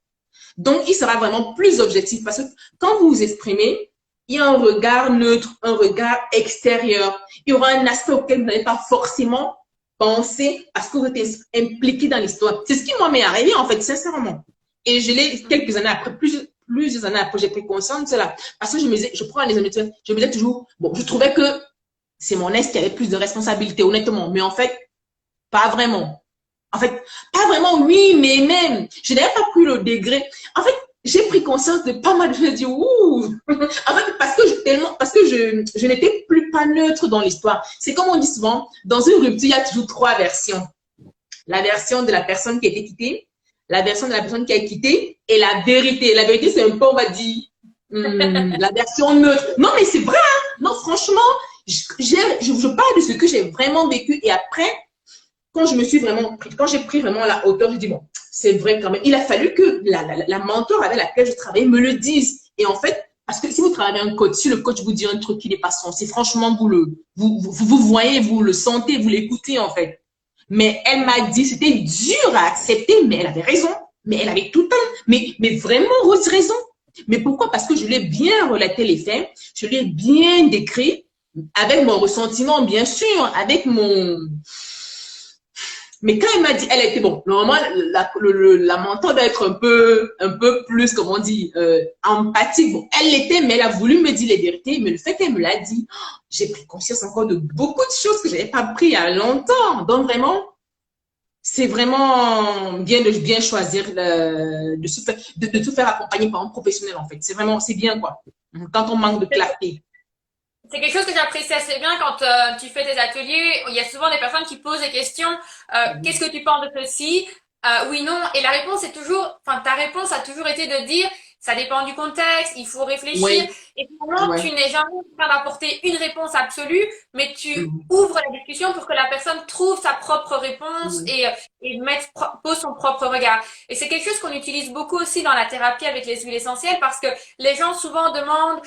Donc, il sera vraiment plus objectif parce que quand vous vous exprimez, il y a un regard neutre, un regard extérieur. Il y aura un aspect auquel vous n'avez pas forcément pensé parce que vous êtes impliqué dans l'histoire. C'est ce qui moi m'est arrivé, en fait, sincèrement. Et je l'ai quelques années après, plusieurs années après, j'ai pris conscience de cela. Parce que je me disais, je prends les amis, je me disais toujours, bon, je trouvais que c'est mon ex qui avait plus de responsabilités, honnêtement. Mais en fait, pas vraiment. En fait, pas vraiment, oui, mais même, je n'avais pas pris le degré. En fait, j'ai pris conscience de pas mal de choses. Je dis, ouh! En fait, parce que je n'étais plus pas neutre dans l'histoire. C'est comme on dit souvent, dans une rupture, il y a toujours 3 versions. La version de la personne qui a été quittée, la version de la personne qui a quitté et la vérité. La vérité, c'est un peu, on va dire, la version neutre. Non, mais c'est vrai, hein? Non, franchement, je parle de ce que j'ai vraiment vécu et après, quand j'ai pris vraiment la hauteur, je dis bon, c'est vrai quand même. Il a fallu que la mentor avec laquelle je travaillais me le dise. Et en fait, parce que si vous travaillez avec un coach, si le coach vous dit un truc qui n'est pas sensé, franchement, vous voyez, vous le sentez, vous l'écoutez en fait. Mais elle m'a dit, c'était dur à accepter, mais elle avait raison. Mais elle avait tout le temps, mais vraiment raison. Mais pourquoi? Parce que je lui ai bien relaté les faits, je lui ai bien décrit, avec mon ressentiment, bien sûr, avec mon... Mais quand elle m'a dit, elle était bon. Normalement, la mentor doit être un peu plus, comment on dit, empathique. Bon, elle l'était, mais elle a voulu me dire les vérités. Mais le fait qu'elle me l'a dit, j'ai pris conscience encore de beaucoup de choses que j'avais pas pris il y a longtemps. Donc vraiment, c'est vraiment bien de bien choisir de se faire accompagner par un professionnel, en fait. C'est vraiment, c'est bien, quoi. Quand on manque de clarté. C'est quelque chose que j'apprécie assez bien quand tu fais tes ateliers. Il y a souvent des personnes qui posent des questions. Qu'est-ce que tu penses de ceci? Oui, non. Et la réponse est toujours, enfin, ta réponse a toujours été de dire, ça dépend du contexte, il faut réfléchir. Oui, Et finalement, tu ouais. n'es jamais en train d'apporter une réponse absolue, mais tu Mhm. ouvres la discussion pour que la personne trouve sa propre réponse Mhm. et pose son propre regard. Et c'est quelque chose qu'on utilise beaucoup aussi dans la thérapie avec les huiles essentielles parce que les gens souvent demandent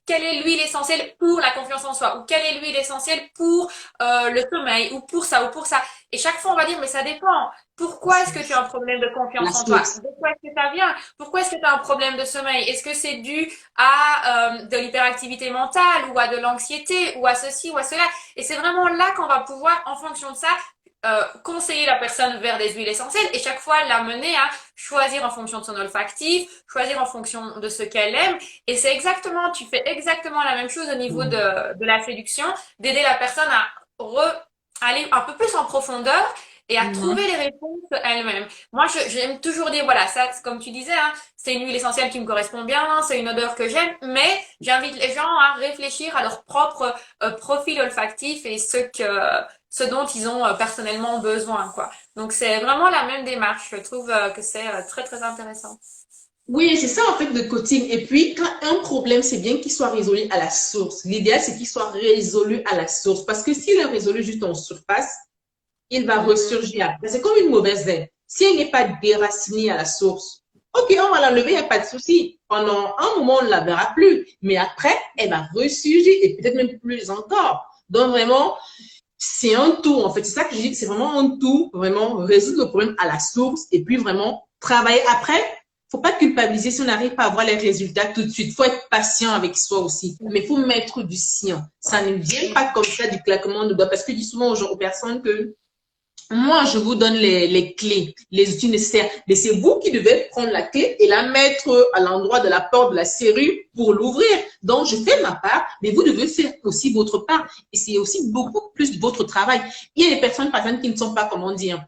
quelle est l'huile essentielle pour la confiance en soi ou quelle est l'huile essentielle pour le sommeil ou pour ça ou pour ça. Et chaque fois, on va dire, mais ça dépend. Pourquoi est-ce que tu as un problème de La confiance en toi? source. De quoi est-ce que ça vient? Pourquoi est-ce que tu as un problème de sommeil? Est-ce que c'est dû à de l'hyperactivité mentale ou à de l'anxiété ou à ceci ou à cela? Et c'est vraiment là qu'on va pouvoir, en fonction de ça, conseiller la personne vers des huiles essentielles et chaque fois l'amener à choisir en fonction de son olfactif, choisir en fonction de ce qu'elle aime. Et c'est exactement, tu fais exactement la même chose au niveau Mhm. de la séduction, d'aider la personne à aller un peu plus en profondeur et à trouver Mhm. les réponses elle-même. Moi, j'aime toujours dire, voilà, ça, comme tu disais, hein, c'est une huile essentielle qui me correspond bien, c'est une odeur que j'aime, mais j'invite les gens à réfléchir à leur propre profil olfactif et ce dont ils ont personnellement besoin, quoi. Donc, c'est vraiment la même démarche. Je trouve que c'est très, très intéressant. Oui, c'est ça en fait le coaching. Et puis, quand un problème, c'est bien qu'il soit résolu à la source. L'idéal, c'est qu'il soit résolu à la source. Parce que s'il est résolu juste en surface, il va Mhm. ressurgir après. C'est comme une mauvaise herbe. Si elle n'est pas déracinée à la source, ok, on va l'enlever, il n'y a pas de souci. Pendant un moment, on ne la verra plus. Mais après, elle va ressurgir et peut-être même plus encore. Donc vraiment, c'est un tout. En fait, c'est ça que je dis, c'est vraiment un tout. Vraiment, résoudre le problème à la source et puis vraiment travailler après. Faut pas culpabiliser si on n'arrive pas à voir les résultats tout de suite. Faut être patient avec soi aussi. Mais faut mettre du sien. Ça ne vient pas comme ça du claquement de doigts. Parce que je dis souvent aux personnes que moi, je vous donne les clés, les outils nécessaires. Mais c'est vous qui devez prendre la clé et la mettre à l'endroit de la porte de la serrure pour l'ouvrir. Donc, je fais ma part, mais vous devez faire aussi votre part. Et c'est aussi beaucoup plus de votre travail. Il y a des personnes, par exemple, qui ne sont pas, comment dire,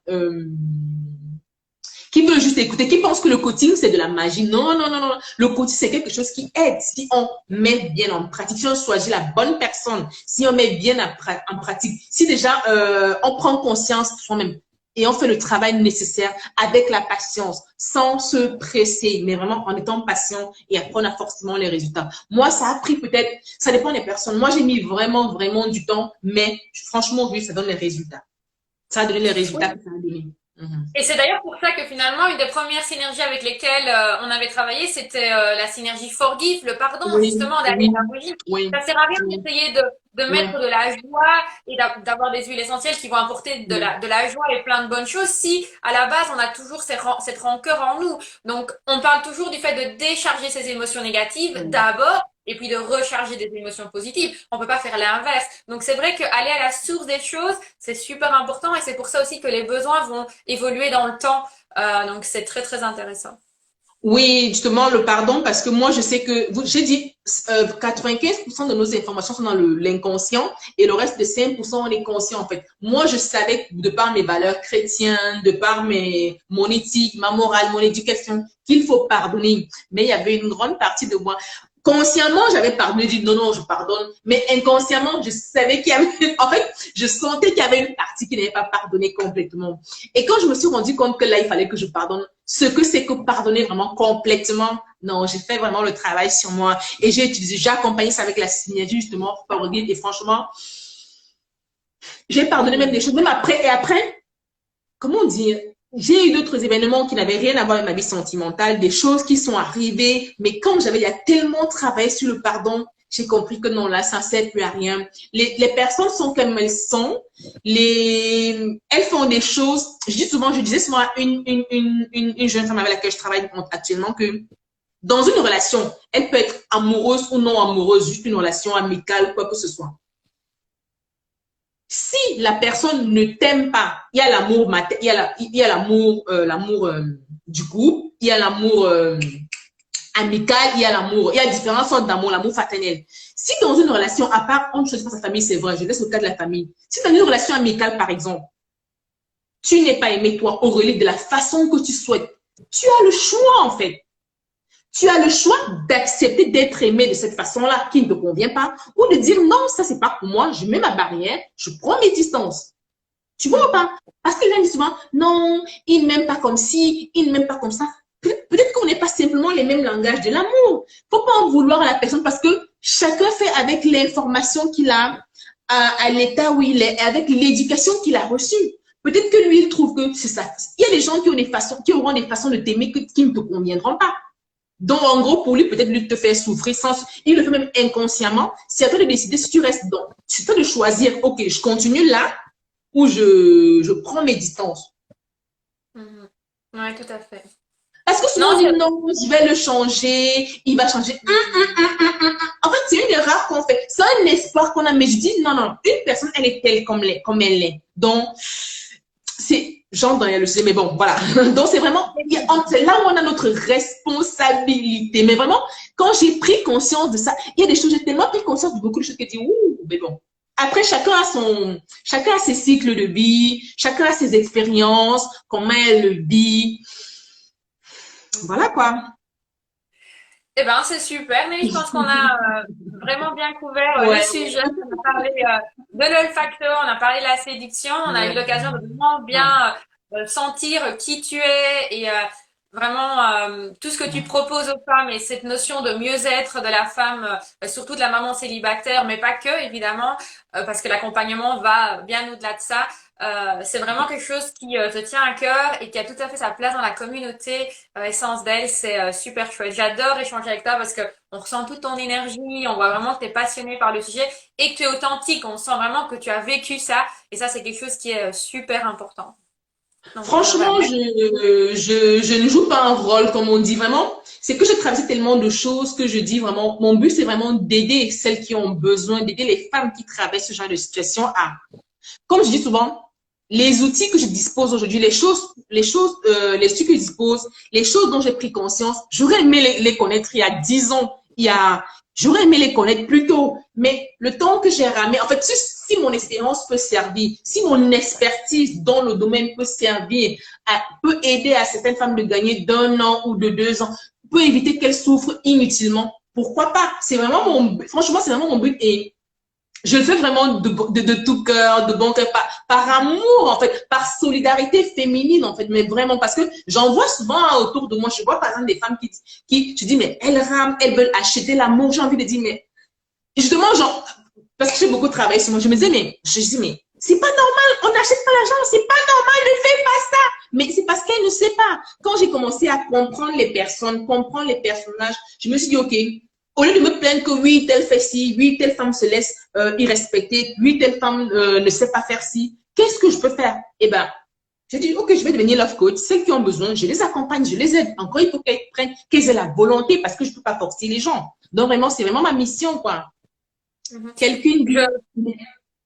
qui veulent juste écouter, qui pensent que le coaching, c'est de la magie. Non, non, non, non. Le coaching, c'est quelque chose qui aide si on met bien en pratique, si on choisit la bonne personne, si on met bien en pratique, si déjà on prend conscience de soi-même et on fait le travail nécessaire avec la patience, sans se presser, mais vraiment en étant patient et après on a forcément les résultats. Moi, ça a pris peut-être, ça dépend des personnes. Moi, j'ai mis vraiment, vraiment du temps, mais franchement, oui, ça donne les résultats. Ça a donné les résultats que ça a donné. Mhm. Et c'est d'ailleurs pour ça que finalement, une des premières synergies avec lesquelles on avait travaillé, c'était la synergie Forgive, le pardon, Oui, justement, d'aller oui, à l'origine. oui, Ça sert à rien oui, d'essayer de oui. mettre de la joie et d'avoir des huiles essentielles qui vont apporter Oui. de la joie et plein de bonnes choses si, à la base, on a toujours cette rancœur en nous. Donc, on parle toujours du fait de décharger ses émotions négatives Oui. d'abord et puis de recharger des émotions positives. On peut pas faire l'inverse. Donc, c'est vrai qu'aller à la source des choses, c'est super important et c'est pour ça aussi que les besoins vont évoluer dans le temps. Donc, c'est très, très intéressant. Oui, justement, le pardon, parce que moi, je sais que, j'ai dit, 95% de nos informations sont dans l'inconscient et le reste de 5%, on est conscient, en fait. Moi, je savais, de par mes valeurs chrétiennes, de par mon éthique, ma morale, mon éducation, qu'il faut pardonner. Mais il y avait une grande partie de moi. Consciemment, j'avais pardonné, dit non, non, je pardonne. Mais inconsciemment, je savais qu'il y avait, en fait, je sentais qu'il y avait une partie qui n'avait pas pardonné complètement. Et quand je me suis rendu compte que là, il fallait que je pardonne, ce que c'est que pardonner vraiment complètement, non, j'ai fait vraiment le travail sur moi et j'ai accompagné ça avec la synergie justement pour et franchement, j'ai pardonné même des choses, même après, et après, comment dire, j'ai eu d'autres événements qui n'avaient rien à voir avec ma vie sentimentale, des choses qui sont arrivées, mais comme il y a tellement travaillé sur le pardon, j'ai compris que non, là, ça ne sert plus à rien. Les personnes sont comme elles sont. Elles font des choses. Je disais souvent à une jeune femme avec laquelle je travaille actuellement que dans une relation, elle peut être amoureuse ou non amoureuse, juste une relation amicale, quoi que ce soit. Si la personne ne t'aime pas, il y a l'amour il y a l'amour du couple, il y a l'amour amical, il y a différentes sortes d'amour, l'amour fraternel. Si dans une relation, à part on ne choisit pas sa famille, c'est vrai, je laisse le cas de la famille. Si dans une relation amicale, par exemple, tu n'es pas aimé, toi, Aurélie, de la façon que tu souhaites, tu as le choix, en fait. Tu as le choix d'accepter d'être aimé de cette façon-là qui ne te convient pas ou de dire non, ça, c'est pas pour moi, je mets ma barrière, je prends mes distances. Tu vois ou pas? Parce que les gens disent souvent, non, il ne m'aime pas comme ci, il ne m'aime pas comme ça. Peut-être qu'on n'est pas simplement les mêmes langages de l'amour. Faut pas en vouloir à la personne parce que chacun fait avec l'information qu'il a à l'état où il est, avec l'éducation qu'il a reçue. Peut-être que lui, il trouve que c'est ça. Il y a des gens qui ont des façons, qui auront des façons de t'aimer qui ne te conviendront pas. Donc, en gros, pour lui, peut-être lui te faire souffrir sans, il le fait même inconsciemment. C'est à toi de décider si tu restes dans, c'est à toi de choisir, ok, je continue là ou je prends mes distances. Oui, tout à fait. Parce que souvent, on dit non, je vais le changer, il va changer. En fait, c'est une erreur qu'on fait. C'est un espoir qu'on a, mais je dis non, non, une personne, elle est telle comme elle est. Donc, c'est, j'entre dans le sujet, mais bon, voilà. Donc, c'est vraiment, c'est là où on a notre responsabilité. Mais vraiment, quand j'ai pris conscience de ça, il y a des choses, j'ai tellement pris conscience de beaucoup de choses que je dis, ouh, mais bon. Après, chacun a ses cycles de vie, chacun a ses expériences, comment elle le vit. Voilà quoi. Eh ben, c'est super, mais je pense qu'on a vraiment bien couvert le sujet. On a parlé de l'olfacto, on a parlé de la séduction, on a eu l'occasion de vraiment bien sentir qui tu es et vraiment tout ce que tu proposes aux femmes et cette notion de mieux-être de la femme, surtout de la maman célibataire, mais pas que, évidemment, parce que l'accompagnement va bien au-delà de ça. C'est vraiment quelque chose qui te tient à cœur et qui a tout à fait sa place dans la communauté Essence d'elle. C'est super chouette. J'adore échanger avec toi parce que on ressent toute ton énergie, on voit vraiment que tu es passionné par le sujet et que tu es authentique. On sent vraiment que tu as vécu ça et ça, c'est quelque chose qui est super important. Donc, franchement, je ne joue pas un rôle, comme on dit vraiment. C'est que j'ai traversé tellement de choses que je dis vraiment, mon but, c'est vraiment d'aider celles qui ont besoin, d'aider les femmes qui traversent ce genre de situation à, comme je dis souvent, les outils que je dispose aujourd'hui, les outils que je dispose, les choses dont j'ai pris conscience, j'aurais aimé les connaître il y a 10 ans, j'aurais aimé les connaître plus tôt, mais le temps que j'ai ramé, en fait, si mon expérience peut servir, si mon expertise dans le domaine peut servir, peut aider à certaines femmes de gagner d'1 an ou de 2 ans, peut éviter qu'elles souffrent inutilement, pourquoi pas? C'est vraiment franchement, c'est vraiment mon but et je le fais vraiment de tout cœur, de bon cœur, par amour, en fait, par solidarité féminine, en fait, mais vraiment, parce que j'en vois souvent autour de moi, je vois par exemple des femmes je dis, mais elles rament, elles veulent acheter l'amour, j'ai envie de dire, mais, justement, genre, parce que j'ai beaucoup travaillé sur moi, je me disais, mais, c'est pas normal, on n'achète pas l'argent, c'est pas normal, ne fais pas ça. Mais c'est parce qu'elle ne sait pas. Quand j'ai commencé à comprendre les personnes, comprendre les personnages, je me suis dit, ok, au lieu de me plaindre que oui, telle fait ci, oui, telle femme se laisse irrespecter, oui, telle femme ne sait pas faire ci, qu'est-ce que je peux faire? Eh ben, j'ai dit, ok, je vais devenir love coach. Celles qui ont besoin, je les accompagne, je les aide. Encore, il faut qu'elles aient la volonté parce que je ne peux pas forcer les gens. Donc, vraiment, c'est vraiment ma mission, quoi. Quelqu'une dit,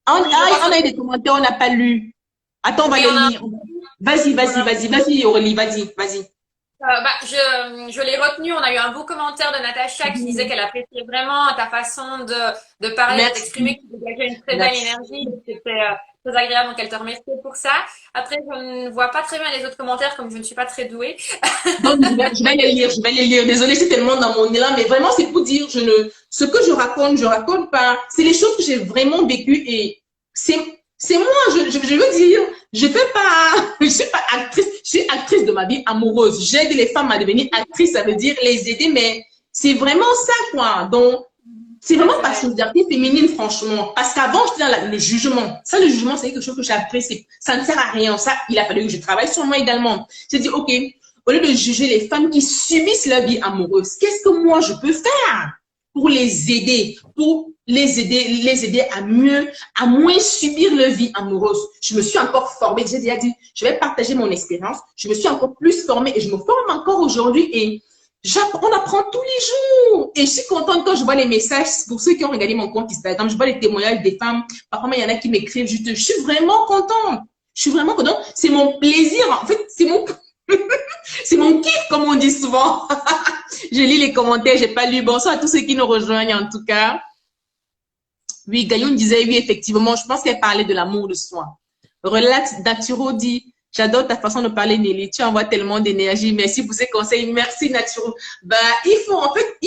on a eu des commentaires, on n'a pas lu. Attends, on va les lire. Vas-y, Aurélie, vas-y. Je l'ai retenu. On a eu un beau commentaire de Natacha qui disait qu'elle appréciait vraiment ta façon de parler, de t'exprimer, qui dégageait une très belle énergie. C'était très agréable, donc elle te remercie pour ça. Après, je ne vois pas très bien les autres commentaires comme je ne suis pas très douée. Donc, je vais les lire. Désolée, c'est tellement dans mon élan, mais vraiment, c'est pour dire, ce que je raconte pas. C'est les choses que j'ai vraiment vécues et c'est moi, je veux dire, je suis pas actrice, je suis actrice de ma vie amoureuse. J'aide les femmes à devenir actrices, ça veut dire les aider, mais c'est vraiment ça, quoi. Donc, c'est vraiment par solidarité féminine, franchement. Parce qu'avant, j'étais dans le jugement. Ça, le jugement, c'est quelque chose que j'apprécie. Ça ne sert à rien. Ça, il a fallu que je travaille sur moi également. J'ai dit, ok, au lieu de juger les femmes qui subissent la vie amoureuse, qu'est-ce que moi, je peux faire pour les aider, les aider à moins subir leur vie amoureuse. Je me suis encore formée, j'ai déjà dit, je vais partager mon expérience. Je me suis encore plus formée et je me forme encore aujourd'hui et on apprend tous les jours. Et je suis contente quand je vois les messages, pour ceux qui ont regardé mon compte Instagram, je vois les témoignages des femmes. Parfois, il y en a qui m'écrivent, je suis vraiment contente. Je suis vraiment contente. C'est mon plaisir. En fait, c'est mon kiff, comme on dit souvent. Je lis les commentaires, j'ai pas lu. Bonsoir à tous ceux qui nous rejoignent, en tout cas. Oui, Gayoun disait, oui, effectivement, je pense qu'elle parlait de l'amour de soi. Relax Naturo dit, J'adore ta façon de parler, Nelly. Tu envoies tellement d'énergie. Merci pour ces conseils. Merci, Naturo. Bah, il faut, en fait,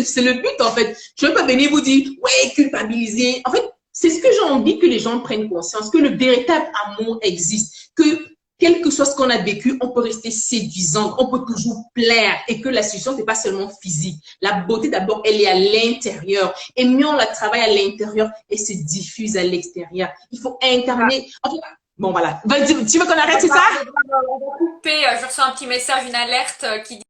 c'est le but, en fait. Je ne veux pas venir vous dire, ouais, culpabiliser. En fait, c'est ce que j'ai envie que les gens prennent conscience, que le véritable amour existe, que quel que soit ce qu'on a vécu, on peut rester séduisant, on peut toujours plaire et que la séduction, c'est pas seulement physique. La beauté, d'abord, elle est à l'intérieur. Et mieux on la travaille à l'intérieur et se diffuse à l'extérieur. Il faut incarner. En fait, bon, voilà. Tu veux qu'on arrête, c'est ça? On va couper. Je reçois un petit message, une alerte qui dit